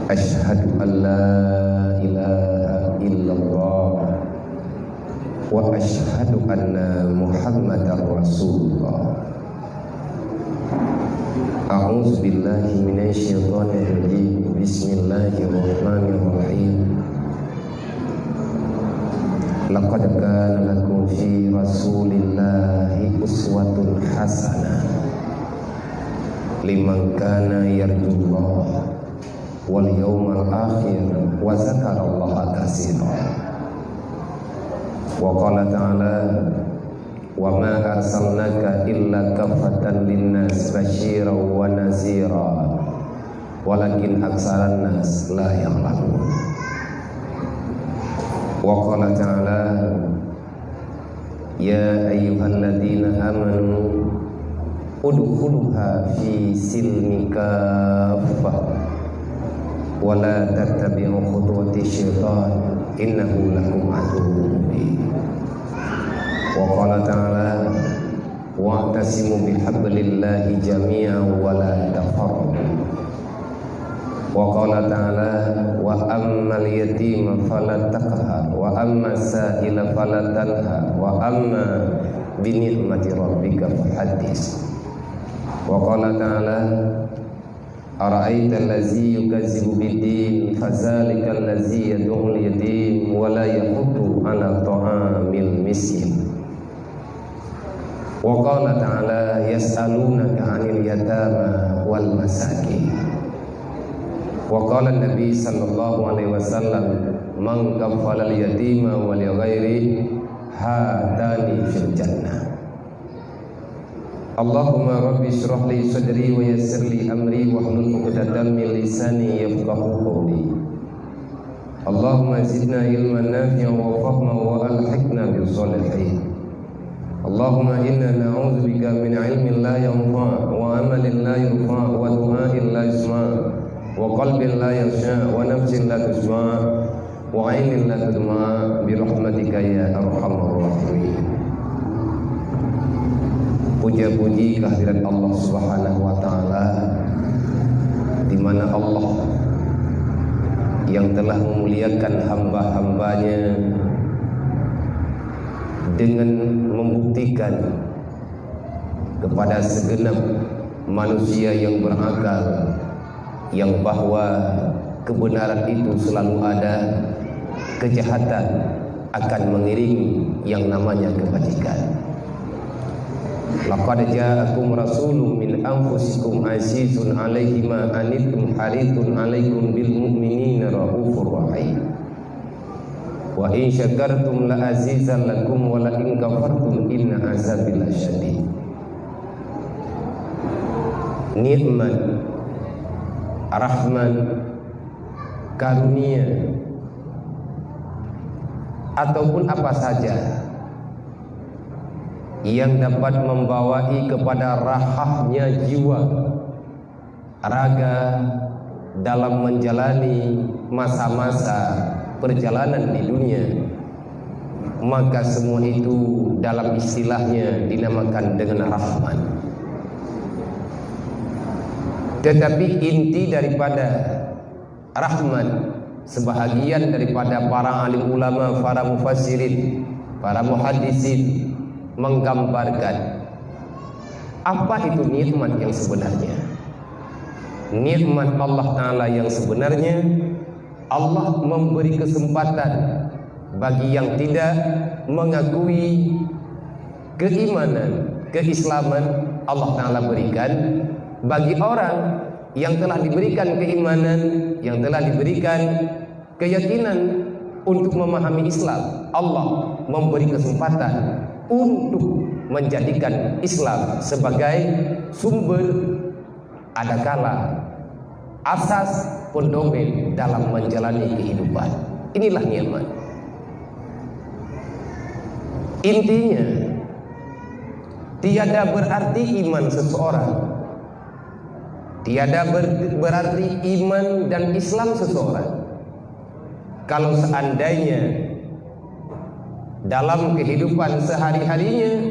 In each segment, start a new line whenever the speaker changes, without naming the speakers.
Asyhadu an la ilaha illallah wa asyhadu anna Muhammadar Rasulullah. A'udzu billahi minasyaitonir rajim. Bismillahirrahmanirrahim. Laqad kana lakum fi Rasulillahi uswatun hasanah liman kana yarjullaha wal yawmal akhir wa dzakarallaha katsiran. Wa qala ta'ala wa ma arsalnaka illa kaffatan linnas basyiran wa nazira walakin aksaran nas la ya'lamun. Wa qala ta'ala ya ayyuhalladzina amanu udkhuluha fi silmi kaffah wa la tattabi'u khutuwati syaitan innahu lakum aduwwun mubin. Wa qala ta'ala wa'tasimu bihablillahi jami'an wa la tafarraqu. Wa qala ta'ala wa ammal yatima fala taqhar wa ammas sa'ila fala tanhar wa amma bi ni'mati rabbika fahaddits. Wa qala ta'ala ara'aita allazi yukazzibu bid-din fadzalika allazi yad'ul yatim wa la yahuddu 'ala ta'amil miskin. Wa qala ta'ala yas'alunaka 'anil yatama wal masakin. Wa qala an-nabi sallallahu alaihi wasallam man kaffala al-yatima wa li ghairi hadani fil jannah. Allahumma rabbi shrah li sadri wa yassir li amri wa hlul 'uqdatam min lisani yafqahu qawli. Allahumma zidna ilman nafi'an wa fahman wa alhiqna bis salihin. Allahumma inna na'udzubika min ilmin la yanfa' wa amalin la yurfa' wa du'a'in la yusma' wa qalbin la yakhsha wa nafsin la tusma' wa 'ainin la tudma' bi rahmatika ya arhamar rahimin. Puja-puji kehadirat Allah Subhanahu wa taala, di mana Allah yang telah memuliakan hamba-hambanya dengan membuktikan kepada segenap manusia yang berakal yang bahwa kebenaran itu selalu ada, kejahatan akan mengiringi yang namanya kebajikan. Laqad ja'akum rasulun min anfusikum azizun 'alaihi ma anittum harisun 'alaikum bil mu'minina raufur rahim. Wa in syakartum la azizan lakum wa la in kafartum inna azabi lasyadid. Nikmat, rahman, karunia ataupun apa saja yang dapat membawai kepada rahahnya jiwa raga dalam menjalani masa-masa perjalanan di dunia, maka semua itu dalam istilahnya dinamakan dengan rahman. Tetapi inti daripada rahman, sebahagian daripada para alim ulama, para mufassirin, para muhaddisin menggambarkan apa itu nikmat yang sebenarnya. Nikmat Allah Ta'ala yang sebenarnya, Allah memberi kesempatan bagi yang tidak mengakui keimanan, keislaman, Allah Ta'ala berikan. Bagi orang yang telah diberikan keimanan, yang telah diberikan keyakinan untuk memahami Islam, Allah memberi kesempatan untuk menjadikan Islam sebagai sumber, adakala asas pendomen dalam menjalani kehidupan. Inilah nikmat. Intinya, tiada berarti iman seseorang, tiada berarti iman dan Islam seseorang kalau seandainya dalam kehidupan sehari-harinya,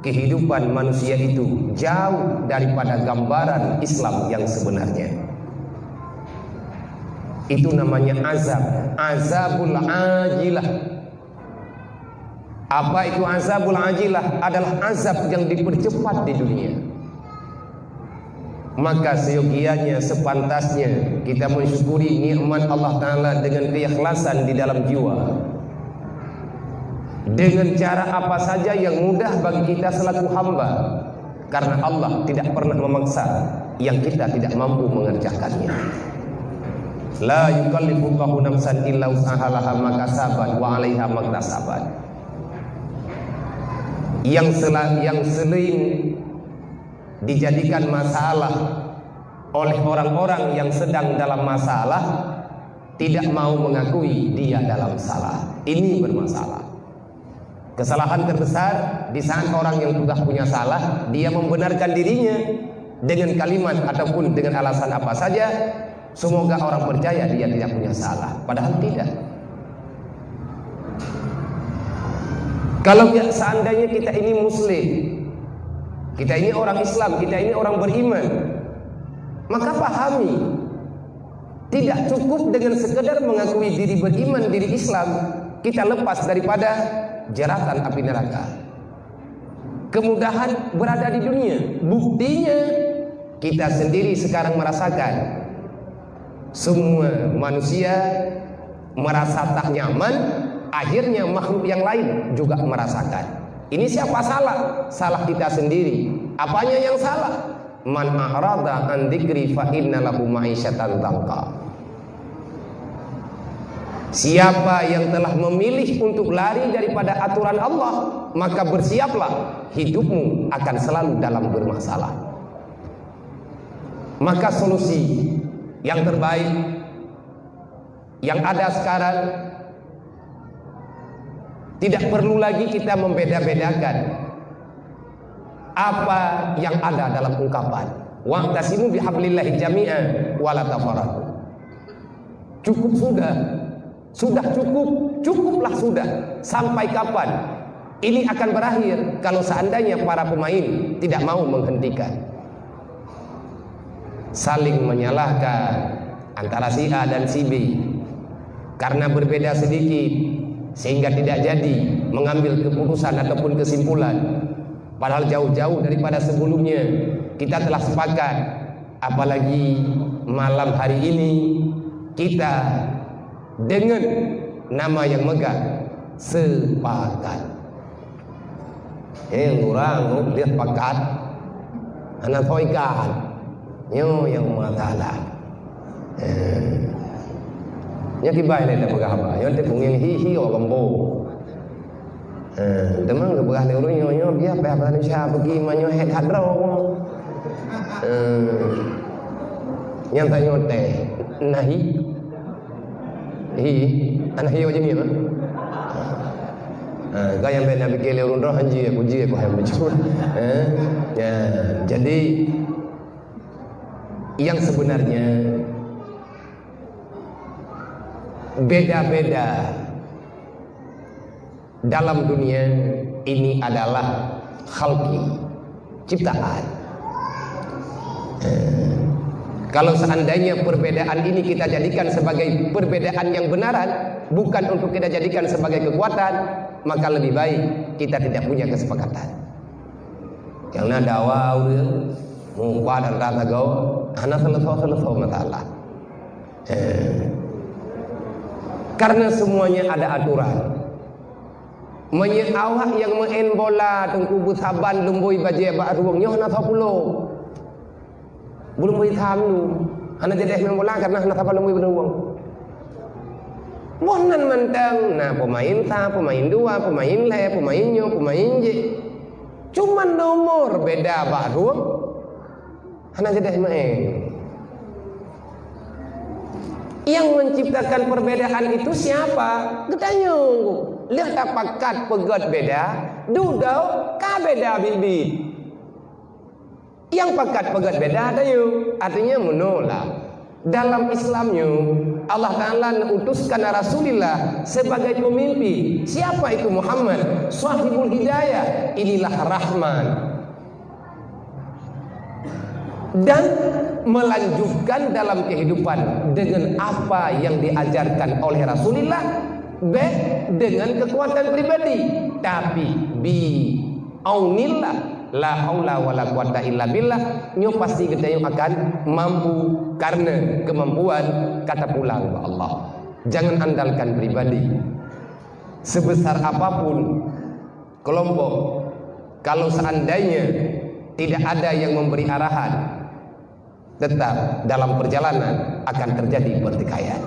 kehidupan manusia itu jauh daripada gambaran Islam yang sebenarnya. Itu namanya azab, azabul ajilah. Apa itu azabul ajilah? Adalah azab yang dipercepat di dunia. Maka seyogianya, sepantasnya kita mensyukuri nikmat Allah Ta'ala dengan keikhlasan di dalam jiwa, dengan cara apa saja yang mudah bagi kita selaku hamba, karena Allah tidak pernah memaksa yang kita tidak mampu mengerjakannya. La yukallifullahu nafsan illa wus'aha ma kasabat wa 'alaiha ma iktasabat. Yang sering dijadikan masalah oleh orang-orang yang sedang dalam masalah, tidak mau mengakui dia dalam salah. Ini bermasalah. Kesalahan terbesar di saat orang yang sudah punya salah, dia membenarkan dirinya dengan kalimat ataupun dengan alasan apa saja, semoga orang percaya dia tidak punya salah, padahal tidak. Kalau seandainya kita ini muslim, kita ini orang Islam, kita ini orang beriman, maka pahami, tidak cukup dengan sekedar mengakui diri beriman, diri Islam, kita lepas daripada jeratan api neraka. Kemudahan berada di dunia. Buktinya kita sendiri sekarang merasakan. Semua manusia merasa tak nyaman, akhirnya makhluk yang lain juga merasakan. Ini siapa salah? Salah kita sendiri. Apanya yang salah? Man a'rada an dzikri fa inna lahu ma'isyatan dhanqa. Siapa yang telah memilih untuk lari daripada aturan Allah, maka bersiaplah, hidupmu akan selalu dalam bermasalah. Maka solusi yang terbaik yang ada sekarang, tidak perlu lagi kita membeda-bedakan apa yang ada dalam ungkapan wa'tasimu bihablillahi jami'an wa la tafarraqu. Cukup sudah cukuplah sudah. Sampai kapan ini akan berakhir kalau seandainya para pemain tidak mau menghentikan? Saling menyalahkan antara si A dan si B karena berbeda sedikit, sehingga tidak jadi mengambil keputusan ataupun kesimpulan. Padahal jauh-jauh daripada sebelumnya kita telah sepakat, apalagi malam hari ini kita dengan nama yang megah sepakat. Orang lihat pakat, anak toikan, yang masalah. Yang kibai le dah berapa? Yang tu punggeng hi orang bo. Demang ke berah le orang nyo dia apa Indonesia pergi manyo head hadro. Yang tak nyote nahi. Anak hiu je ni apa? Kau yang benar fikir le orang roh hanji puji aku yang betul. Ya, jadi yang sebenarnya beda-beda dalam dunia ini adalah khalqi, ciptaan. Kalau seandainya perbedaan ini kita jadikan sebagai perbedaan yang benaran, bukan untuk kita jadikan sebagai kekuatan, maka lebih baik kita tidak punya kesepakatan. Yang nada wow muka dan rata gau, anak selesai masalah. Karena semuanya ada aturan. Awak yang main bola tengku busaban lumbui baje bak ruang nyoh na sapulo. Belum boleh tahu. Anak jadi main bola karena anak saban lumbui beruang. Bonan mentang, nah pemain dua, pemain le, pemain nyo, pemain je. Cuman nomor beda bak ruang. Anak jadi main. Yang menciptakan perbedaan itu siapa? Ketanya. Lihat pakat pegat beda, dudau ka beda bibi. Yang pakat pegat beda ada yuk, artinya menolak. Dalam Islamnya Allah Ta'ala utuskan Rasulullah sebagai pemimpin. Siapa itu? Muhammad, sahibul hidayah. Inilah Rahman. Dan melanjutkan dalam kehidupan dengan apa yang diajarkan oleh Rasulullah, B dengan kekuatan pribadi, tapi bi aunillah la haula wala quwata illa billah, nyo pasti kita yang akan mampu karena kemampuan kata pulang ke Allah. Jangan andalkan pribadi. Sebesar apapun kelompok, kalau seandainya tidak ada yang memberi arahan, tetap dalam perjalanan akan terjadi pertikaian.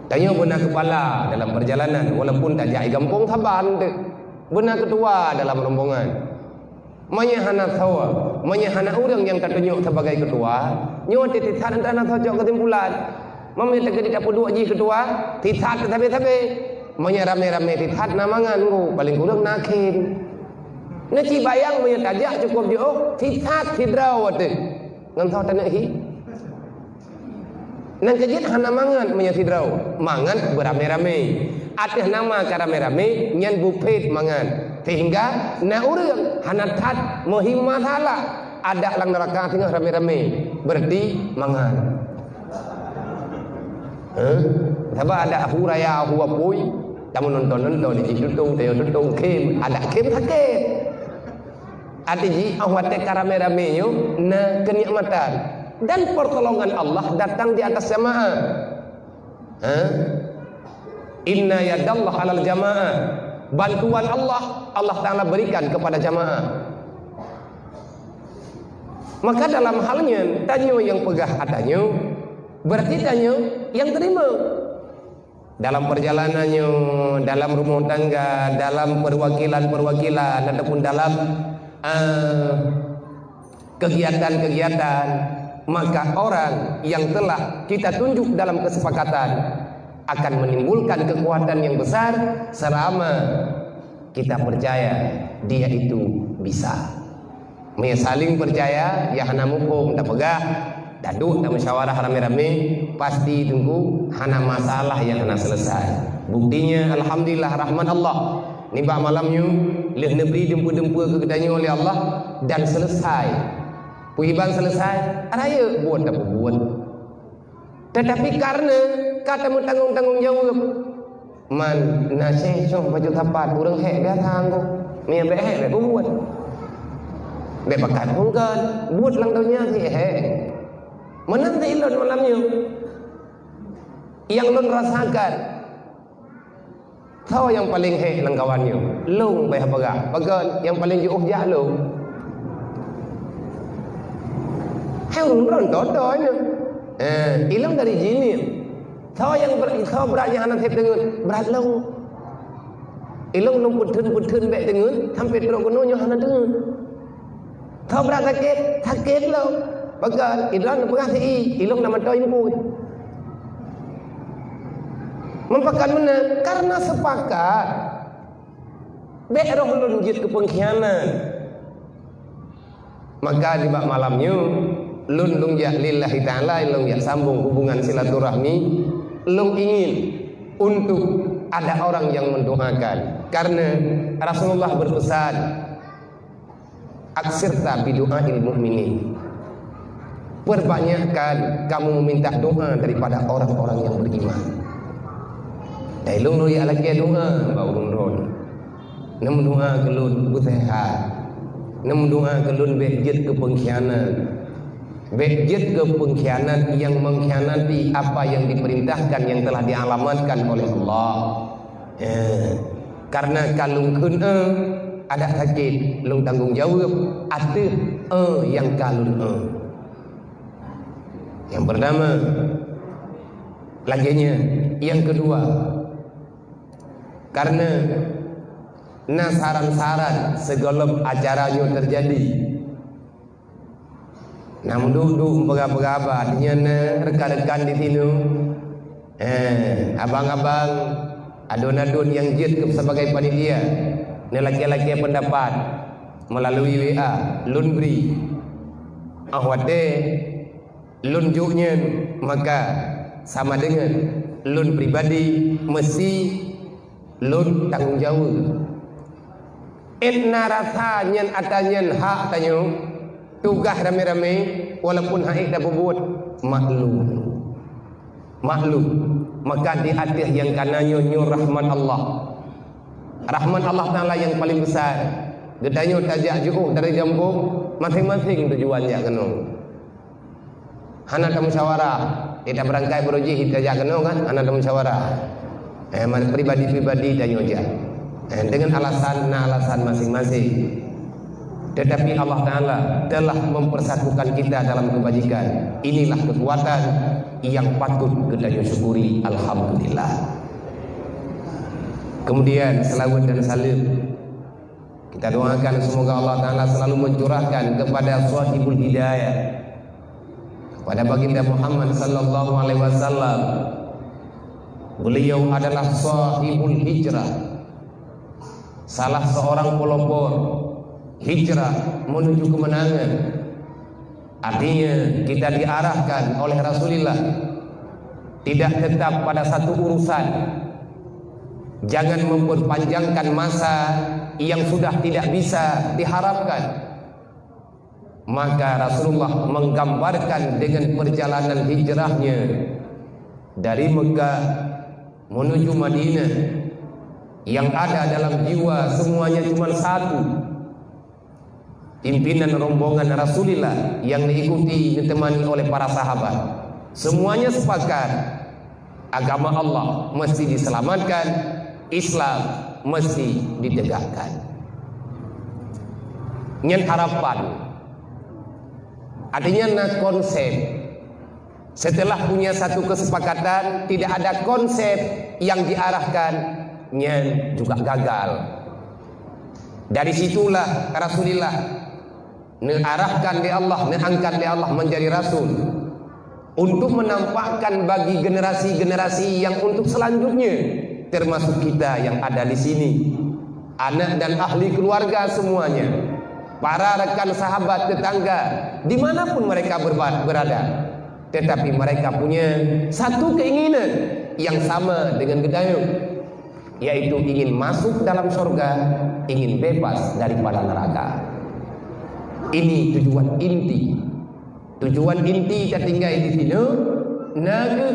Tanya benar kepala dalam perjalanan, walaupun tak jadi gampung saban tu. Benar ketua dalam rombongan. Menyahana sawa, menyahana orang yang tertunjuk sebagai ketua, nyo titisat antara sojok kesimpulan. Mami tak jadi dapat dua ji ketua, titisat tapi menya rame-rame titisat namangan ku paling kurang nakin. Naci bayang menya tajak cukup dia titisat hidraw tu. Ngan tahu tanah hi. Nang kejit hana mangan menyahidrau, mangan beramai-ramai. Atih nama karame-rame nyan bupet mangan. Sehingga na urang hana tat mohim masalah. Ada lang neraka tengah rame-rame. Berarti mangan. Sebab ada aku raya aku apui, tamu nonton di tutung, tutung kem, ada kem sakit. Artinya awak karame-rame yo na kenikmatan. Dan pertolongan Allah datang di atas jamaah. Inna yadallah alal jamaah. Bantuan Allah Ta'ala berikan kepada jamaah. Maka dalam halnya tanyo yang pegah adanya, berarti tanyo yang terima. Dalam perjalanannya, dalam rumah tangga, dalam perwakilan ataupun dalam kegiatan-kegiatan, maka orang yang telah kita tunjuk dalam kesepakatan akan menimbulkan kekuatan yang besar selama kita percaya dia itu bisa. Saling percaya, ya hana mukum tak pegah, daduk tak musyawarah rame-rame, pasti tunggu hana masalah yang hana selesai. Buktinya alhamdulillah rahmat Allah. Nibak malamnya leh negeri dempu-dempu ke kedanya oleh Allah dan selesai. Puiban selesai, raya buat apa buat. Tetapi karena katamu tanggung jawab, man nasi cuma baju tapat, orang hek dia tanggung, ni be hek be buat, be bakat mungkin, buat lang tahunnya si hek. Menanti ilon malamnya, yang lon rasakan, tahu yang paling hek lang kawannya, long be apa bagan yang paling jauh jauh. Orang rontodonya, hilang dari jini. Tahu yang beratnya anak saya dengan berat long. Hilang nung putun baik dengan sampai teruk kononya anak dengan. Tahu berat sakit lo. Bagai hilang pernah sih, hilang nama toy pun. Mempakan mana? Karena sepakat. Baik roh lunjit ke pengkhianat. Maka di bak malamnya lung ya lillahi ta'ala, lung ya sambung hubungan silaturahmi, lung ingin untuk ada orang yang mendoakan, karena Rasulullah berpesan aksirta bidu'ail mu'minin, perbanyakkan kamu meminta doa daripada orang-orang yang beriman. Dai lung ya lagi doa bau lung nam doa kelun busehat, nam doa kelun bejit ke pengkhianat, bejit ke pengkhianat yang mengkhianati apa yang diperintahkan yang telah dialamatkan oleh Allah. Karena kalung kun ada sakit, lung tanggung jawab atuh yang kalun Yang pertama, laginya yang kedua, karena nasaran-saran segala acaranya terjadi. Nam duduk berapa artinya rekan-rekan di sini, abang-abang, adon-adon yang jid sebagai panitia, ni laki-laki pendapat melalui WA, lun beri, ahwate, lun juknya, maka sama dengan lun pribadi mesti lun tanggung jawab. Inna rasanya atanyen hak tanyo. tugas rame-rame walaupun haid dah berbuat maklum maka di atas yang kanannya rahmat Allah Taala yang paling besar. Gedanya tajak jauh dari Jambung, masing-masing tujuannya kena. Hana ada musyawarah, kita berangkai beruji kita tajak kena kan? Hana ada musyawarah. Pribadi-pribadi tanya aja. Dengan alasan masing-masing. Tetapi Allah Taala telah mempersatukan kita dalam kebajikan. Inilah kekuatan yang patut kita syukuri. Alhamdulillah. Kemudian selawat dan salam kita doakan semoga Allah Ta'ala selalu mencurahkan kepada sahibul hidayah, kepada baginda Muhammad sallallahu alaihi wasallam. Beliau adalah sahibul hijrah, salah seorang pelopor hijrah menuju kemenangan. Artinya kita diarahkan oleh Rasulullah tidak tetap pada satu urusan. Jangan memperpanjangkan masa yang sudah tidak bisa diharapkan. Maka Rasulullah menggambarkan dengan perjalanan hijrahnya dari Mekah menuju Madinah, yang ada dalam jiwa semuanya cuma satu. Pimpinan rombongan Rasulullah yang diikuti ditemani oleh para sahabat, semuanya sepakat agama Allah mesti diselamatkan, Islam mesti ditegakkan. Nyen harapan artinya na konsep. Setelah punya satu kesepakatan, tidak ada konsep yang diarahkan, nyen juga gagal. Dari situlah Rasulullah diarahkan di Allah, diangkat di Allah menjadi Rasul untuk menampakkan bagi generasi-generasi yang untuk selanjutnya, termasuk kita yang ada di sini, anak dan ahli keluarga semuanya, para rekan sahabat tetangga, dimanapun mereka berada, tetapi mereka punya satu keinginan yang sama dengan Gedayung, yaitu ingin masuk dalam surga, ingin bebas daripada neraka. Ini tujuan inti. Tujuan inti kita tinggal di sini, naga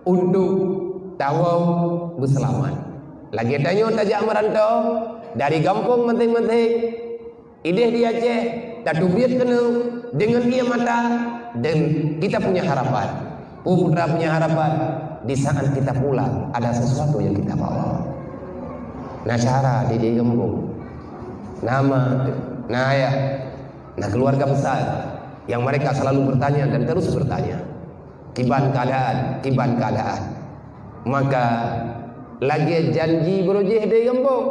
untuk tawau berselamat. Lagi tanya tajak merantau dari kampung menting-menting, ideh di Aceh, tak dubiat kena dengan ia mata, dan kita punya harapan. Putra punya harapan. Di saat kita pulang ada sesuatu yang kita bawa. Nasyara di kampung, nama, ayah, keluarga besar yang mereka selalu bertanya dan terus bertanya, kiban keadaan. Maka lagi janji berujih di kampung,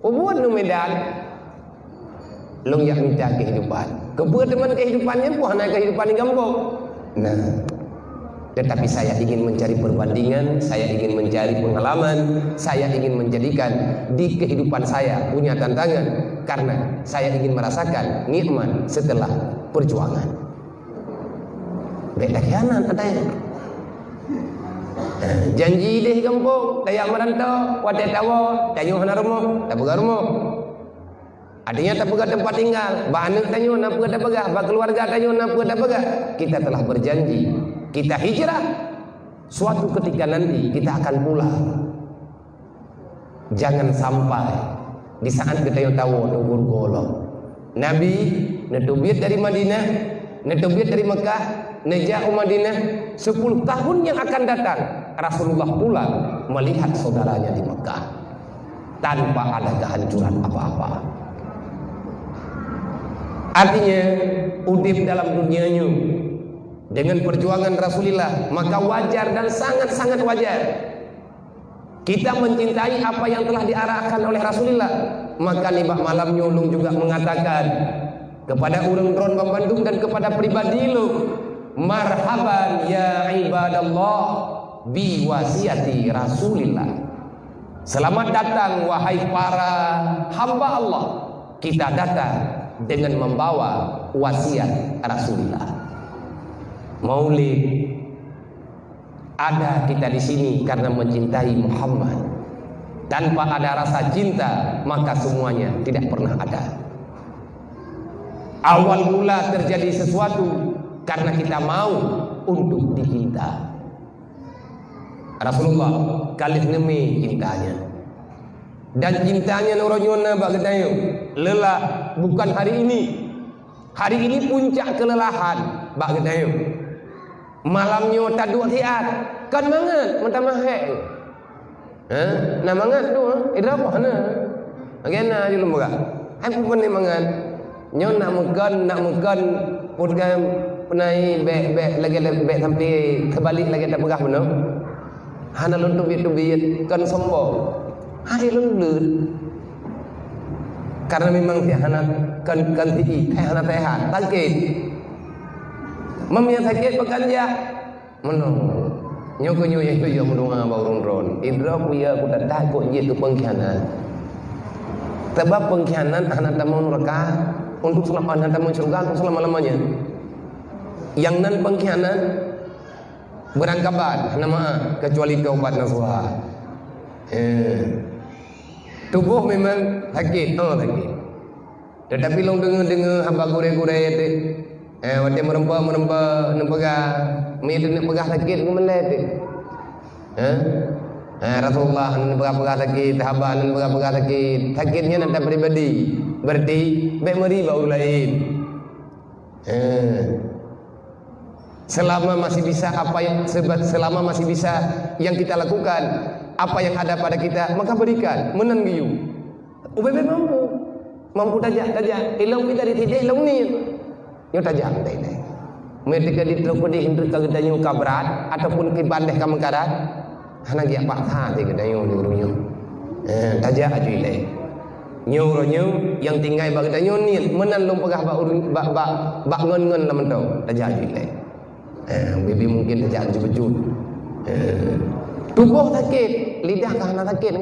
buat nu Medan, long yang minta kehidupan, teman kehidupannya pun hanya kehidupan di kampung. Nah, tetapi saya ingin mencari perbandingan, saya ingin mencari pengalaman, saya ingin menjadikan di kehidupan saya punya tantangan, karena saya ingin merasakan nikmat setelah perjuangan. Beda kianan katanya. Janji deh kampung, dayak merantau, wadah tawa, tanya hana rumah, tak pegang rumah. Artinya tak pegang tempat tinggal, ba anak tanya nak pegang tak pegang, ba keluarga tanya nak pegang tak pegang. Kita telah berjanji, kita hijrah. Suatu ketika nanti kita akan pulang. Jangan sampai di saat kita tahu nunggu golong. Nabi netubiat dari Madinah, netubiat dari Mekah, nejak Madinah, 10 tahun yang akan datang Rasulullah pulang melihat saudaranya di Mekah tanpa ada kehancuran apa-apa. Artinya udip dalam dunianya dengan perjuangan Rasulullah, maka wajar dan sangat-sangat wajar kita mencintai apa yang telah diarahkan oleh Rasulullah. Maka nibak malam nyolong juga mengatakan kepada urang dron Bandung dan kepada pribadi lu, marhaban ya ibadallah bi wasiati Rasulillah. Selamat datang wahai para hamba Allah. Kita datang dengan membawa wasiat Rasulullah. Maulid ada kita di sini karena mencintai Muhammad. Tanpa ada rasa cinta, maka semuanya tidak pernah ada. Awal mula terjadi sesuatu karena kita mau untuk dicinta. Rasulullah kali nemi cintanya, dan cintanya nuronyona bagadayo lelah bukan hari ini. Hari ini puncak kelelahan bagadayo. Malamnya taduk tiat kan mangat mentamahek. Nah mangat tu idrapah na. Agena di lembaga. Aku pun mangat. Nyo nak makan purgam penai bek lagi bek sampai kebalik lagi tak pegah benar. Hana lun tubit kan sombong. Hai lun lut. Karena memang dia hana kan tinggi, hana sehat, sakit. Mamnya sakit pekan dia. Menong. Nyo itu ya mudunga baurun ron. Idra puya ku tak kok je tu pengkhianat. Sebab pengkhianat hana tamun reka untuk selamat tamun surga untuk selama-lamanya. Yang nan pengkhianat berangkabat nama kecuali taubat nasuha. Tubuh memang sakit, sakit. Tetapi long dengar hamba gure-gure itu, waktu merempah mie nak pegah sakit kemelet tu. Rasulullah nak pegah sakit, sahabat nak pegah sakit, sakitnya nak pribadi, berarti baik meri baru lain. Selama masih bisa selama masih bisa yang kita lakukan, apa yang ada pada kita maka berikan, menan giyu. Ubebe mampu tajak ilang kita ditidik ilang ni yo tajak dai. Mereka ditloko di hindut kagedanyo kabrat ataupun ke bandeh ka mengkarat hana gi apa tha te gedanyo ni runyo. Tajak aju ilai. Nyo yang tinggal bagedanyo ni menan long pegah bak ngon lamen tau tajak aju ilai. Bibi mungkin tajak jujur. Tubuh sakit, lidah kahana sakit.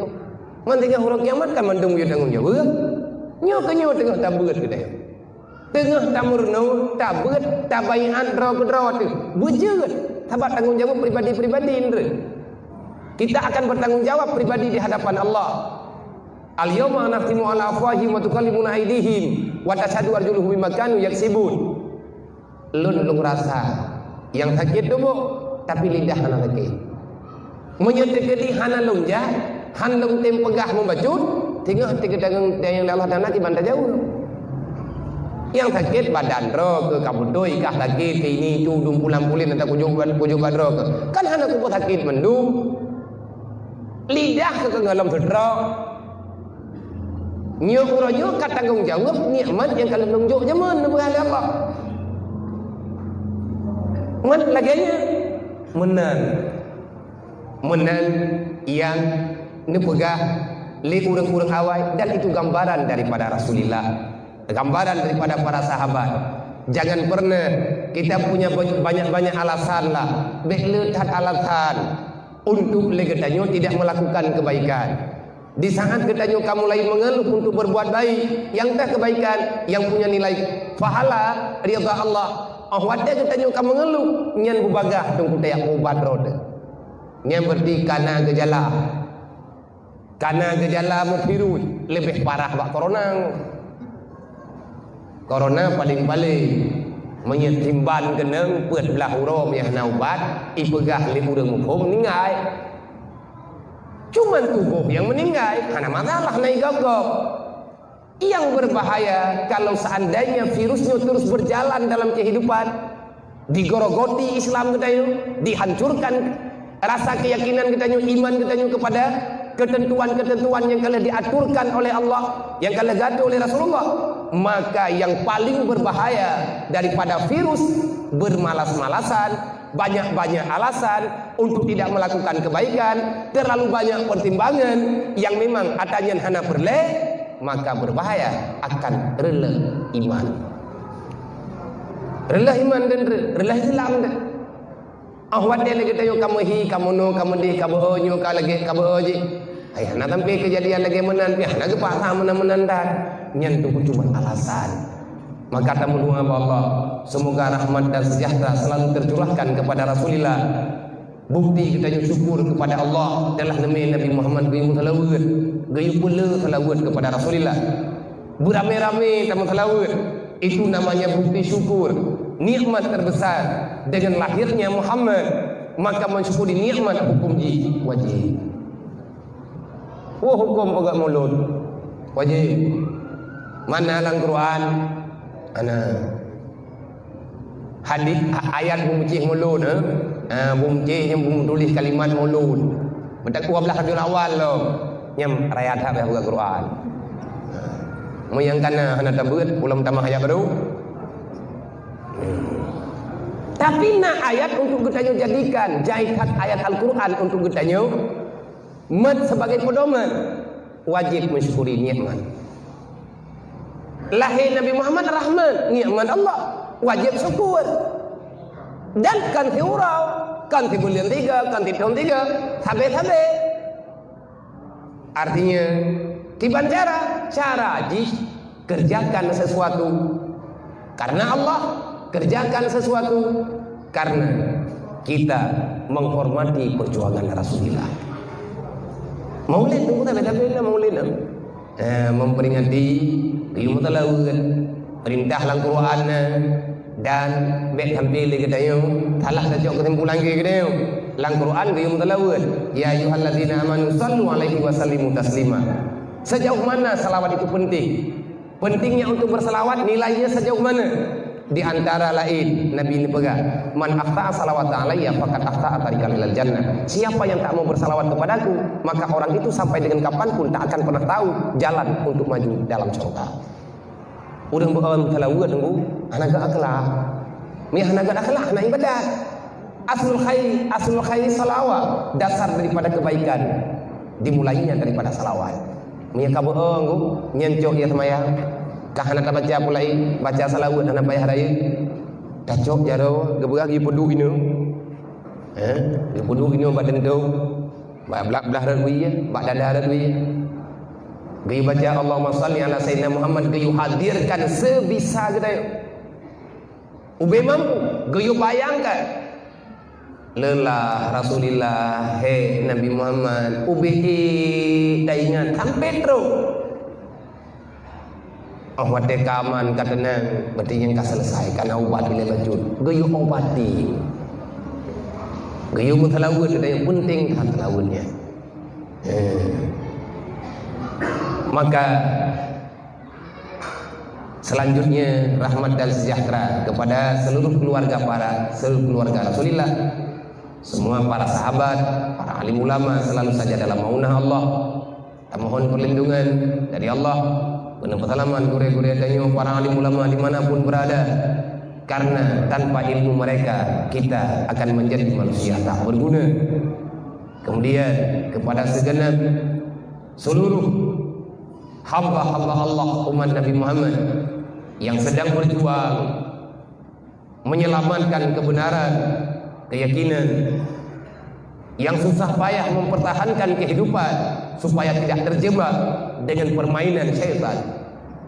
Man tengah huruf kiamat kan mandung yo tanggung jawab. Nyo tengah tabeut ke dah. Tengah tamurno tabeut tabayan ro ke ro tu. Bujut. Tabat tanggung jawab pribadi-pribadi indra. Kita akan bertanggung jawab pribadi di hadapan Allah. Al-yawma nakhtimu ala afwahihim wa tukallimuna aydihim wa tashhadu arjuluhum bima kanu yaksibun. Lun rasa yang sakit tubuh tapi lidah hana sakit. Menyetekeli hana longjah, han long tem pegah membacut, tengok tiga yang Allah dan nanti bantah jauh. Yang sakit badan ro ke kabutoi kah lagi ke ini tu dum pulang-pulin atau kujung badro ke. Kan hana kupu sakit mendung. Lidah ke ngalam sedra. Nyo uronyo kat tanggung jawab nikmat yang kalau nunjuk jaman berhala Allah. Man laganya menan yang nepegah li urang-urang awai, dan itu gambaran daripada Rasulullah, gambaran daripada para sahabat. Jangan pernah kita punya banyak alasan lah, behletat alasan untuk legetanyo tidak melakukan kebaikan. Di saat ketanyo kamu lain mengeluh untuk berbuat baik, yang tak kebaikan yang punya nilai pahala ridha Allah. Wada ketanyo kamu mengeluh nyan bubagah tunggu tayak ubat roda. Nyan berarti karena gejala virus lebih parah bak corona paling menyetimban keneng puat belah urom yang naubat ipegah li urang mukhom ningai. Cuman tubuh yang meninggal karena masalah naik gogok. Yang berbahaya kalau seandainya virusnya terus berjalan dalam kehidupan, digorogoti Islam kita dihancurkan rasa keyakinan kita, iman kita kepada ketentuan-ketentuan yang telah diaturkan oleh Allah, yang telah diatur oleh Rasulullah. Maka yang paling berbahaya daripada virus bermalas-malasan, banyak-banyak alasan untuk tidak melakukan kebaikan, terlalu banyak pertimbangan yang memang adanya hana perle, maka berbahaya akan rela iman. Rela iman dan rela Islam dah. Awak dia lagi tahu kamu kamu no, kamu di, kamu nyo, kamu oji. Ayah nak sampai kejadian lagi menan, ya nak paksa menan dah. Nyentuh cuma alasan. Maka tamu doa Allah, semoga rahmat dan sejahtera selalu tercurahkan kepada Rasulullah. Bukti kita syukur kepada Allah adalah Nabi Muhammad bin Salawat. Gayu pula salawat kepada Rasulullah. Beramai-ramai tamu salawat. Itu namanya bukti syukur. Nikmat terbesar dengan lahirnya Muhammad, maka mensyukuri nikmat hukum wajib. Hukum pegang mulut wajib. Mana dalam Quran ana hadis ayat bumcih mulut bumcih yang tulis kalimat mulut. Betak 12 hadis awal lo nyam rayat hak pegang Quran. Muyangkana hana tabut ulam tamah ayat baru. Tapi nak ayat untuk kita jadikan jaikat ayat Al-Quran untuk kita mat sebagai pedoman, wajib mensyukuri nikmat. Lahir Nabi Muhammad rahmat, nikmat Allah, wajib syukur. Dan kan tiurau, kan bulan 3, kan tahun 3, sabe-sabe. Artinya tiban cara kerjakan sesuatu karena Allah, kerjakan sesuatu karena kita menghormati perjuangan Rasulullah. Maulid itu tapi maulid memperingati qiyamul perintah Al-Quran dan baik tampil kita talah tajuk kesimpulan kita Al-Quran qiyamul ya ayyuhallazina amanu sallu alaihi wa sallimu taslima. Sejauh mana salawat itu penting? Pentingnya untuk bersalawat nilainya sejauh mana? Di antara lain Nabi ini pegang, man afta'a salawat alayya faqad afta'a tariqan ilal jannah. Siapa yang tak mau bersalawat kepadaku, maka orang itu sampai dengan kapanpun tak akan pernah tahu jalan untuk maju dalam surga. Urang beueum salawat tunggu anaga akhlak. Mi anaga akhlak na ibadat. Aslul khair salawat, dasar daripada kebaikan dimulainya daripada salawat. Mi ka beueum nyencok ya semayang. Kahana ta baca mulai baca salawat hana bayar raya. Dacok jaro gebeurang ieu pedu ini. Ieu pedu ini badan tu. Belah rat wi, bak dada rat wi. Gaya baca Allahumma salli ala sayyidina Muhammad, gaya hadirkan sebisa kita. Ube mampu, gaya bayangkan. Lelah Rasulullah, Nabi Muhammad, ube daingan sampai terus. Wate kaman katenang berarti yang ka selesai kana ubat bila bajut geyu obati geyu mutalawud ada yang penting talawudnya. Maka selanjutnya rahmat dan sejahtera kepada seluruh keluarga Rasulullah, semua para sahabat, para alim ulama selalu saja dalam maunah Allah. Kita mohon perlindungan dari Allah. Benar persalaman gure-gure adanya para alim ulama dimanapun berada, karena tanpa ilmu mereka kita akan menjadi manusia tak berguna. Kemudian kepada segenap seluruh hamba-hamba Allah umat Nabi Muhammad yang sedang berjuang menyelamatkan kebenaran, keyakinan, yang susah payah mempertahankan kehidupan supaya tidak terjebak dengan permainan syaitan.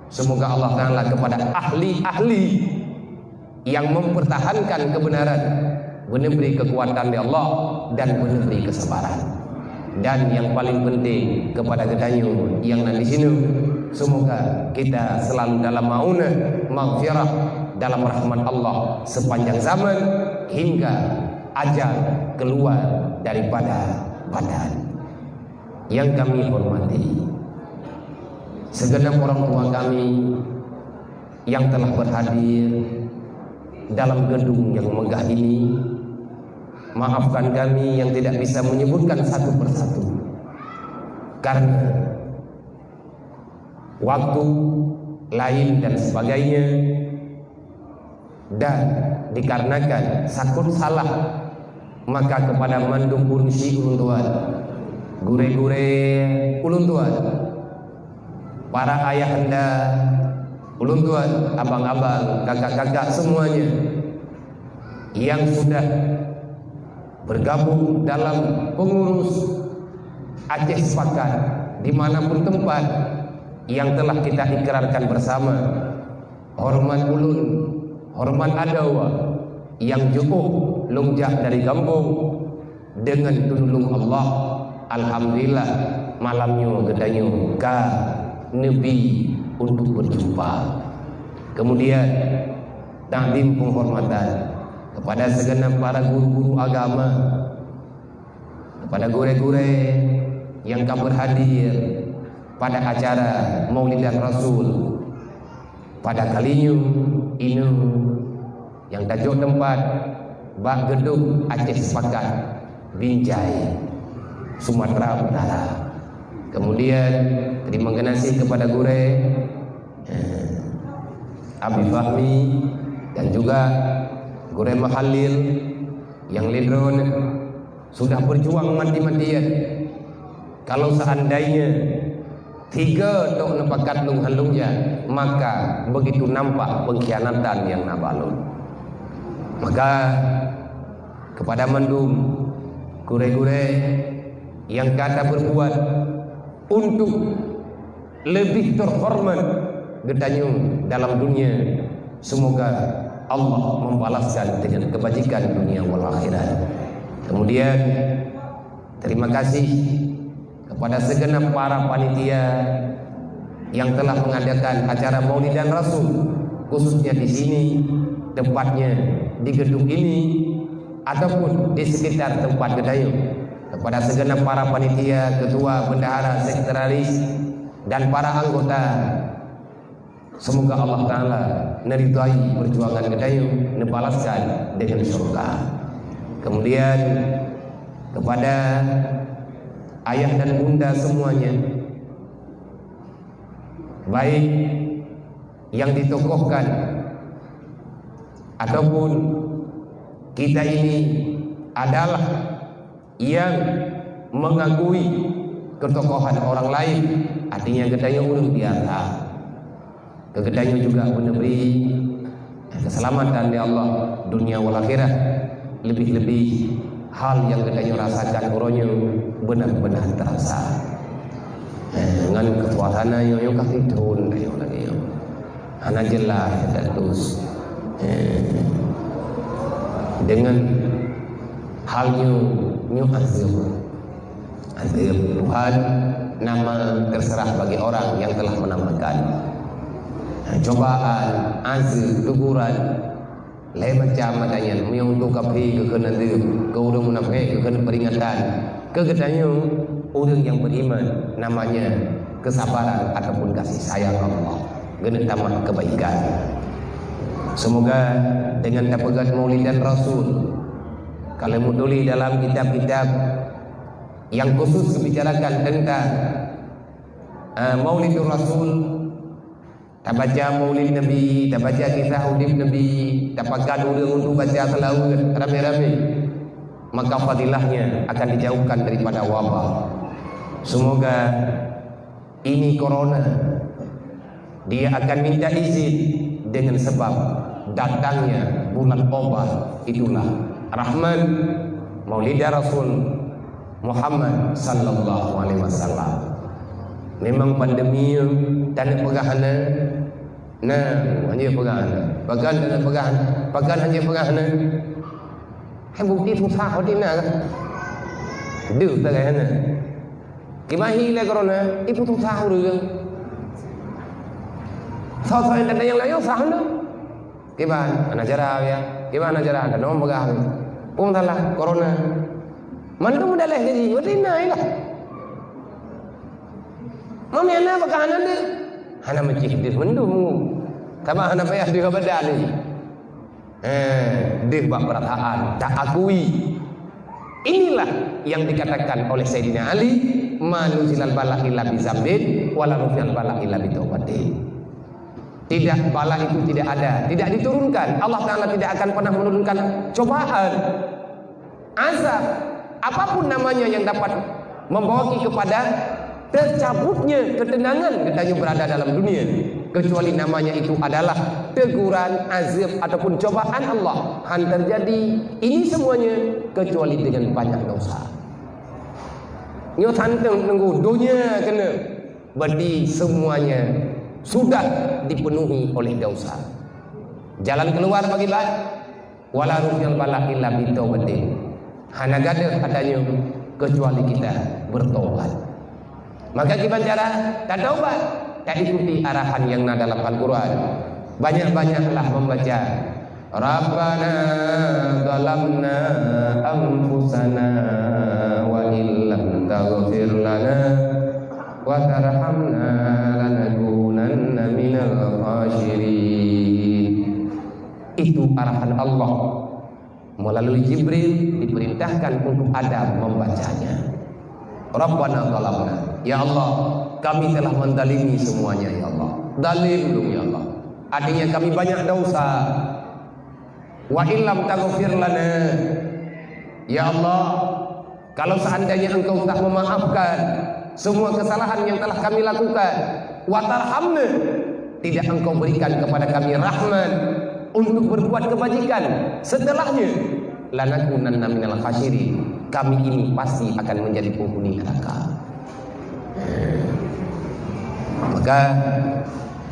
Semoga Allah Ta'ala kepada ahli-ahli yang mempertahankan kebenaran memberi kekuatan dari Allah dan memberi kesabaran. Dan yang paling penting kepada kedanyu yang di sini, semoga kita selalu dalam maunah, maghfirah, dalam rahmat Allah sepanjang zaman hingga ajal keluar daripada badan. Yang kami hormati segenap orang tua kami yang telah berhadir dalam gedung yang megah ini. Maafkan kami yang tidak bisa menyebutkan satu persatu karena waktu lain dan sebagainya, dan dikarenakan sakut salah, maka kepada mandung urunsi ulun tuan, gure-gure ulun tuan, para ayahanda ulun tuan, abang-abang, kakak-kakak semuanya yang sudah bergabung dalam pengurus Aceh Sepakat dimanapun tempat yang telah kita ikrarkan bersama. Hormat ulun, hormat adawa yang cukup lungjak dari kampung dengan tulung Allah. Alhamdulillah malamnya gedanyo ka Nabi untuk berjumpa. Kemudian takdim penghormatan kepada segenap para guru-guru agama, kepada gure-gure yang akan berhadir pada acara Maulidan Rasul pada kalinya ini yang tajuk tempat bak gedung Aceh Sepakat Binjai Sumatera Utara. Kemudian terima kasih kepada gure Abi Fahmi dan juga gure Mahalil yang lidron sudah berjuang mati-matian. Kalau seandainya 3 tok nepakat lung halungnya, maka begitu nampak pengkhianatan yang nabalun. Maka kepada mendum gure-gure yang kata berbuat untuk lebih terhormat gedanyung dalam dunia, semoga Allah membalaskan dengan kebajikan dunia wal akhirat. Kemudian terima kasih kepada segenap para panitia yang telah mengadakan acara Maulidan Rasul, khususnya di sini tempatnya di gedung ini ataupun di sekitar tempat gedayung. Kepada segenap para panitia, ketua, bendahara, sekretaris dan para anggota, semoga Allah Ta'ala meridai perjuangan gedayung, membalaskan dengan surga. Kemudian kepada ayah dan bunda semuanya, baik yang ditokohkan ataupun kita ini adalah yang mengakui ketokohan orang lain, artinya gedayung ulun biasa. Kegedayung juga memberi keselamatan ya Allah dunia wal akhirat. Lebih-lebih hal yang gedayung rasakan uronyo benar-benar terasa. Dengan kepuasan yang kasih turun kayo lagi yo. Ana jelas terus. Dengan halnya nyu azab Tuhan, nama terserah bagi orang yang telah menamakan. Cobaan, azab, teguran, lain macam adanya. Miung tu kapi ke kena tu, ke urang munafik, ke kena peringatan. Kegedanya orang yang beriman, namanya kesabaran ataupun kasih sayang Allah. Gena tamat kebaikan. Semoga dengan dapat Maulidan Rasul, kalau muduli dalam kitab-kitab yang khusus membicarakan tentang Maulidur Rasul, tak baca Maulid Nabi, tak baca kisah hidup Nabi, tak pakai orang untuk baca selalu rame-rame, maka fadilahnya akan dijauhkan daripada wabah. Semoga ini corona dia akan minta izin dengan sebab datangnya bulan obat, itulah Rahman Maulidah Rasul Muhammad sallallahu alaihi wasallam. Memang pandemi dan pegahana, nah hanya pegahana, bagan dan pegahana, bagan hanya pegahana. Hai bukti susah hati nak, dulu pegahana. Kibahi le corona, ibu susah urang. Soal dan yang lain sah na. Kiban, anak jarah ya, kiban anak jarah, dan orang pegah. Pun salah corona. Mandu muda leh jadi, betul naik lah. Mami anak apa kanan dia? Anak macam dia mendu, tapi anak payah dia badan ni. Dia buat perasaan tak akui. Inilah yang dikatakan oleh Sayyidina Ali, manusilal balak illa bizambin, wala nusilal balak illa bitaubatin. Tidak, bala itu tidak ada, tidak diturunkan. Allah Ta'ala tidak akan pernah menurunkan cobaan, azab, apapun namanya yang dapat membawa kepada tercabutnya ketenangan kita berada dalam dunia, kecuali namanya itu adalah teguran, azab ataupun cobaan Allah. Han terjadi ini semuanya kecuali dengan banyak dosa. Nyo tantang nunggu dunia kena berarti semuanya sudah dipenuhi oleh dosa. Jalan keluar bagilah wala rufyal balak illa bitaubatin. Hana gada adanya kecuali kita bertobat. Maka kita cara tak taubat, tak ikuti arahan yang ada dalam Al-Quran. Banyak-banyaklah membaca Rabbana zalamna anfusana wa illam taghfir lana wa tarhamna lanakunanna minal khasirin. Itu arahan Allah melalui Jibril, diperintahkan untuk Adam membacanya. Rabbana zalamna, ya Allah, kami telah mendalimi semuanya ya Allah. Dalim dulu ya Allah. Artinya kami banyak dosa. Wa illam taghfir lana, ya Allah, kalau seandainya Engkau tak memaafkan semua kesalahan yang telah kami lakukan, wa tarhamna, tidak Engkau berikan kepada kami rahmat untuk berbuat kebajikan setelahnya, lanakunanna minal khasirin, kami ini pasti akan menjadi penghuni neraka. Maka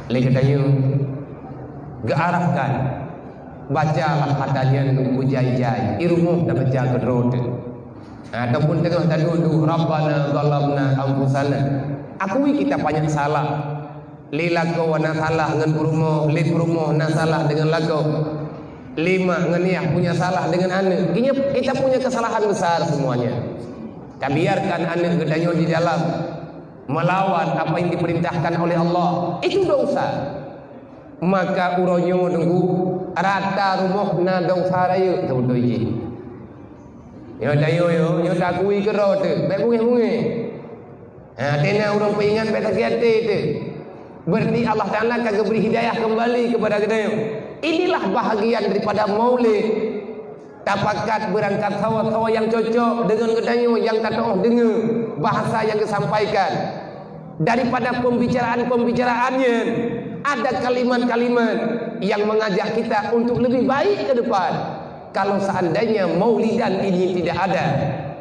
legatanya gearahkan, bacalah katanya untuk bujai-jai irumuh dan baca kedrot ataupun tengah tadudu Rabbana zalamna anfusana, akui kita banyak salah, lilako wana salah dengan perumoh, li perumoh na salah dengan lago, lima ngeniah punya salah dengan anak, kita punya kesalahan besar semuanya. Tak biarkan anak gedanyo di dalam melawan apa yang diperintahkan oleh Allah, itu dosa. Maka uronyo nunggu rata rumah na dosa raya tu doji. Yo dayo yo takui kerot tu, baik bunyi. Tena urang peingat baik sakit tu. Berarti Allah Taala akan beri hidayah kembali kepada kita. Inilah bahagian daripada maulid. Tapakat berangkat sawa-sawa yang cocok dengan kedanyo yang tak tahu dengar bahasa yang disampaikan. Daripada pembicaraan-pembicaraannya ada kalimat-kalimat yang mengajak kita untuk lebih baik ke depan. Kalau seandainya maulidan ini tidak ada,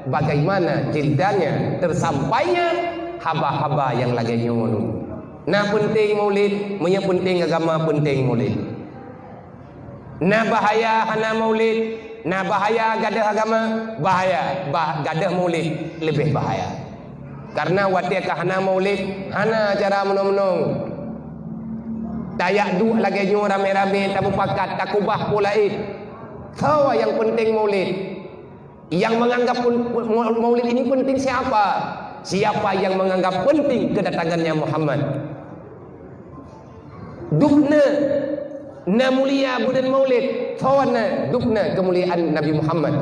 bagaimana ceritanya tersampainya haba-haba yang lagi nyonu. Nah penting maulid, punya penting agama, penting maulid. Nah bahaya hana maulid, nah bahaya gadah agama, bahaya gadah maulid lebih bahaya. Karena watiaka hana maulid, hana cara menong-menong. Dayak du lagi nyu rame-rame tamu pakat takubah pula Tahu yang penting maulid. Yang menganggap maulid ini penting siapa? Siapa yang menganggap penting kedatangannya Muhammad? Dukna na mulia budan maulid, tawana dukna kemuliaan Nabi Muhammad.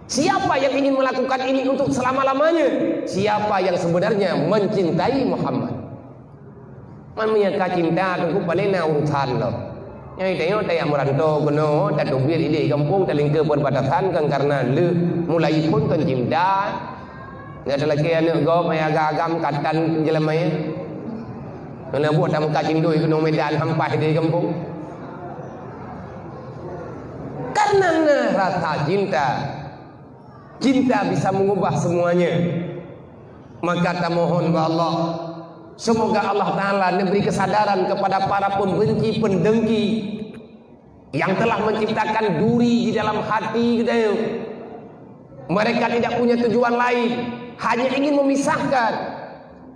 Siapa yang ingin melakukan ini untuk selama-lamanya? Siapa yang sebenarnya mencintai Muhammad? Mamanya cinta tunggu palena urusan loh. Yang itu yang merantau kuno, tak tubir ide kampung terlingkar perbatasan kan karena lu mulai pun kan cinta. Nggak ada lagi anak go maya agam katan jelamanya. Kena buat tamu kacindui kuno medan hampah di kampung. Karena rasa cinta. Cinta bisa mengubah semuanya. Maka kita mohon kepada Allah, semoga Allah Ta'ala memberi kesadaran kepada para pembenci pendengki yang telah menciptakan duri di dalam hati kita. Mereka tidak punya tujuan lain, hanya ingin memisahkan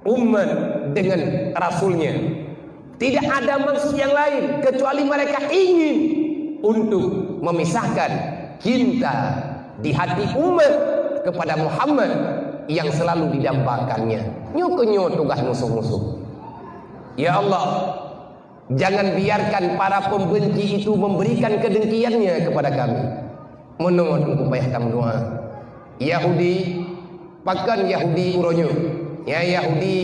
umat dengan Rasulnya. Tidak ada maksud yang lain kecuali mereka ingin untuk memisahkan cinta di hati umat kepada Muhammad yang selalu didambakannya. Nyo tugas musuh-musuh. Ya Allah, jangan biarkan para pembenci itu memberikan kedengkiannya kepada kami. Menuhun upaya kami doa. Yahudi, pakan Yahudi uronyo, ya Yahudi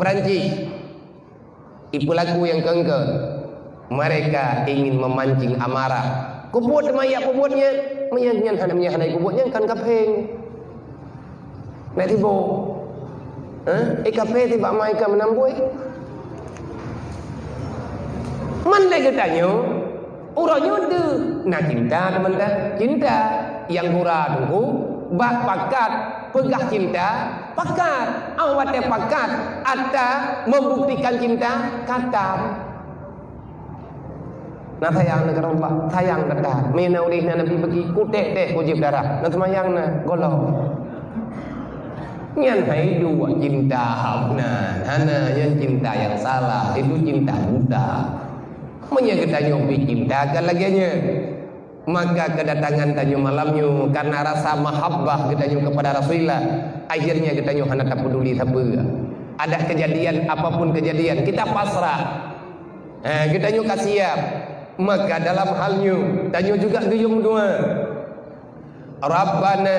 Perancis, ipulaku yang kengke. Mereka ingin memancing amarah. Kubut mayak kubutnya, menyanyian hanai kubutnya kan kapeng. Nak tibo, kape tiba mai ka menambui. Mana katanya, orangnya tu nak cinta teman-teman, cinta yang murah tunggu, bak pakat, pegah cinta, pakat, awatnya pakat, ada membuktikan cinta, kata. Nah sayang negara Allah, sayang dekat. Mina ulihna Nabi bagi kutek teh kujib darah. Nah semayang na golong. Nyan hai dua cinta habna, hana yang cinta yang salah itu cinta buta. Menyegetanyo bikin dagan laginya. Maka kedatangan tanyo malamnya karena rasa mahabbah ketanyo kepada Rasulullah, akhirnya ketanyo hana tak peduli siapa. Ada kejadian apapun kejadian kita pasrah. Ketanyo kasiap. Maka dalam halnya tanyo juga guyum doa. Rabbana